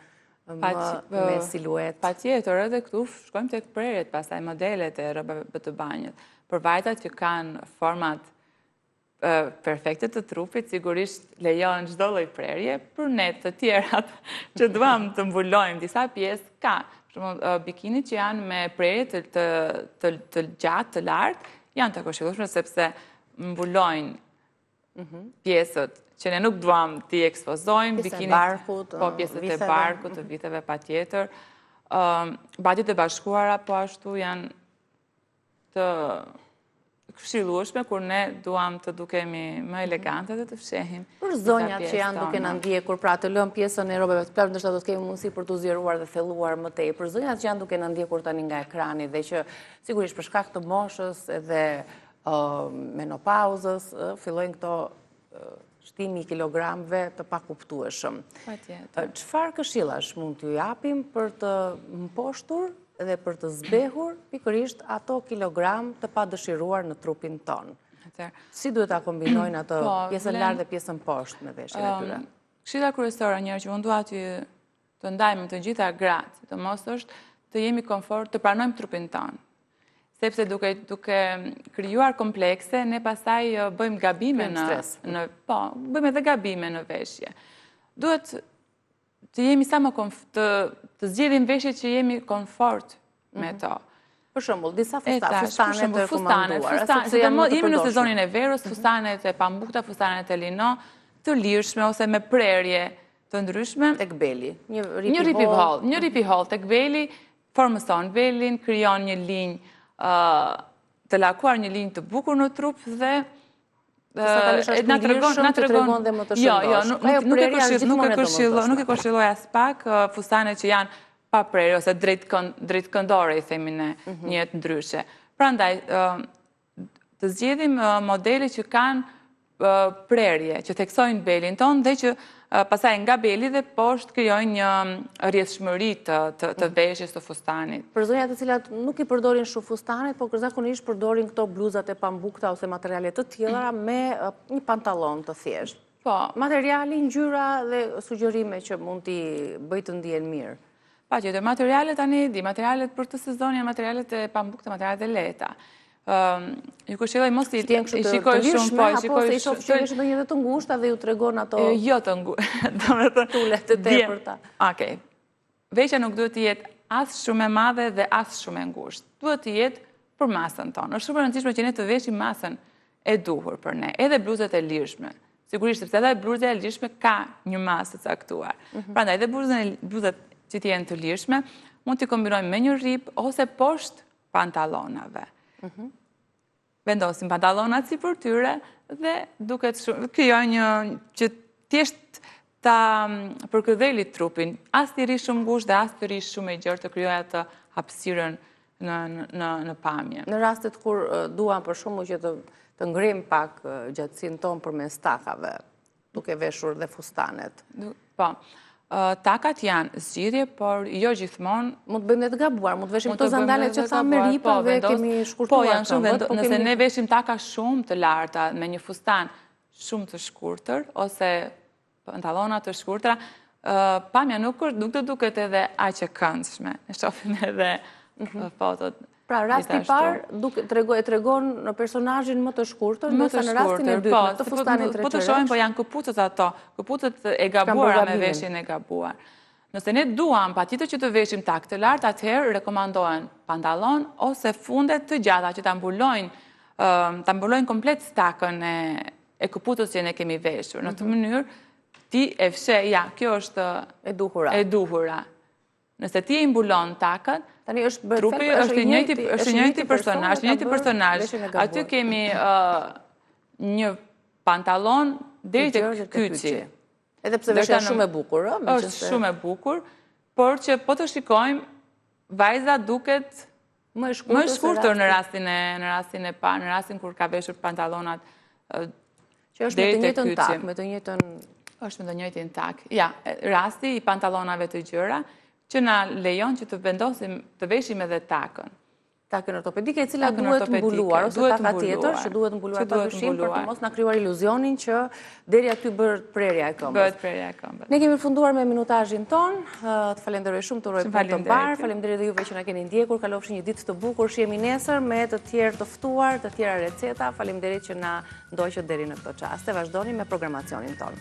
me siluet? Patjetër, edhe këtu shkojmë tek prerjet, pastaj modelet e rrobave të banjit. Për vajzat që kanë format perfekte të trupit, sigurisht lejohen çdo lloj prerje, për ne të tjerat që duam të mbulojmë disa pjesë ka. Bikinit që janë me prerje të gjatë, të lartë, janë të këshillueshme sepse mbulojnë pjesët që ne nuk duam t'i ekspozojmë. Pjesët e barkut, pjesët e barkut, të viteve patjetër. Badjet e bashkuara po ashtu janë të këshillueshme kur ne duam të dukemi më elegante dhe të fshehim. Për zonjat që janë duke na ndjekur, pra të lëm pjesën e rrobave të plazhit, ndoshta do të kemi mundësi për t'u zgjeruar dhe thelluar më tej. Për zonjat që janë duke na ndjekur tani nga ekrani dhe që sigurisht për shkak të moshës edhe menopauzës fillojnë këto shtimi i kilogramëve të pakuptueshëm. Patjetër. Çfarë këshillash mund t'ju japim për të mposhtur dhe për të zbehur pikërisht ato kilogram të padëshiruar në trupin tonë? Si duhet ta kombinojnë ato pjesën lart dhe pjesën poshtë me veshjen e tyre? Këshilla kryesore që unë dua të ndajmë të gjitha gratë, sidomos është të jemi komfort, të pranojmë trupin tonë. Sepse duke krijuar komplekse, ne pastaj bëjmë gabime bëjmë edhe gabime në veshje. Duhet të jemi sa më të zgjedhim veshjet që jemi komfort me to. Për shembull, disa fustanet të rekomanduara. Jemi në sezonin e verës, fustanet e pambukta, fustanet e lino, të lirshme ose me prerje të ndryshme. Tek beli. Një ripi holl tek beli, formëson belin, krijon një linjë të lakuar, një linjë të bukur në trup dhe Na tregon dhe më të shëndosh. Nuk e këshilloj as pak fustane që janë pa prerje ose drejt këndore, i themi ne, një jetë ndryshe. Prandaj, të zgjedhim modele që kanë prerje, që theksojnë belin tonë dhe që pasaj nga beli dhe poshtë krijojnë një rrjedhshmëri të veshjes të fustanit. Për zonjat të cilat nuk i përdorin shumë fustanit, po zakonisht përdorin këto bluzat e pambukta ose materiale të tjera me një pantallon të thjeshtë. Po, materiali, ngjyra dhe sugjerime që mund t'i bëjë të ndihen mirë. Patjetër, materialet tani di, materialet për të sezon janë materialet e pambukta, materialet e lehta. Ju këshilloj mos i shikoj shumë, po, apo se i shoh që është ndonjë të ngushta dhe ju tregon ato jo të ngushta, tulet të tepërta. Okej. Veshja nuk duhet të jetë as shumë e madhe dhe as shumë e ngushtë. Duhet të jetë për masën tonë. Është shumë e rëndësishme që ne të veshim masën e duhur për ne, edhe bluzat e lirshme. Sigurisht sepse edhe bluza e lirshme ka një masë të caktuar. Prandaj edhe bluzat që të jenë të lirshme mund t'i kombinojmë me një rip ose poshtë pantallonave. Vendosim pantallonat sipër tyre dhe duket shumë, krijojnë një që thjesht ta përkëdhelit trupin, as t'i ri shumë ngushtë dhe as t'i ri shumë e gjerë të krijojë atë hapësirën në pamje. Në rastet kur duam për shkakun që të ngrim pak gjatësinë tonë përmes takave, duke veshur dhe fustanet. Po. Takat janë zgjidhje, por jo gjithmonë. Mund të bëjmë të gabuar, mund të veshim këto sandalet që thamë me ripa dhe kemi shkurtuar. Po, janë shumë, nëse ne veshim taka shumë të larta me një fustan shumë të shkurtër, ose pantallona të shkurtra, pamja nuk të duket edhe aq e këndshme. Ne shohim edhe fotot. Pra, rasti parë tregon në personazhin më të shkurtër, ndërsa në rastin e dytë, të fustanit po të shohim, po janë këpucët ato, këpucët e gabuara me veshjen e gabuar. Nëse ne duam patjetër që të veshim tak të lartë, atëherë rekomandohen pantallon ose fundet të gjata që ta mbulojnë komplet stakën e këpucës që ne kemi veshur. Në të mënyrë ti e fshe, ja, kjo është e duhura. Nëse ti e mbulon takën, trupi është njëjti personazh. Aty kemi një pantallon deri tek kyçi. Edhe pse veshja është shumë e bukur, është shumë e bukur, por që po të shikojmë, vajza duket më e shkurtër në rastin e parë, në rastin kur ka veshur pantallonat që është me të njëjtën tak, me të njëjtën është me të njëjtin tak. Ja, rasti i pantallonave të gjëra që na lejon që të vendosim, të veshim edhe takën. Takën ortopedike, e cila duhet mbuluar, ose taka tjetër që duhet mbuluar pa dyshim, për të mos na krijuar iluzionin që deri aty bëhet prerja e këmbës. Ne kemi përfunduar me minutazhin ton. Të falenderoj shumë, të uroj punë të mbar. Faleminderit edhe juve që na keni ndjekur. Kalofshi një ditë të bukur. Shihemi nesër me të tjerë të ftuar, të tjera receta. Faleminderit që na ndoqët deri në këtë çast. Vazhdoni me programacionin ton.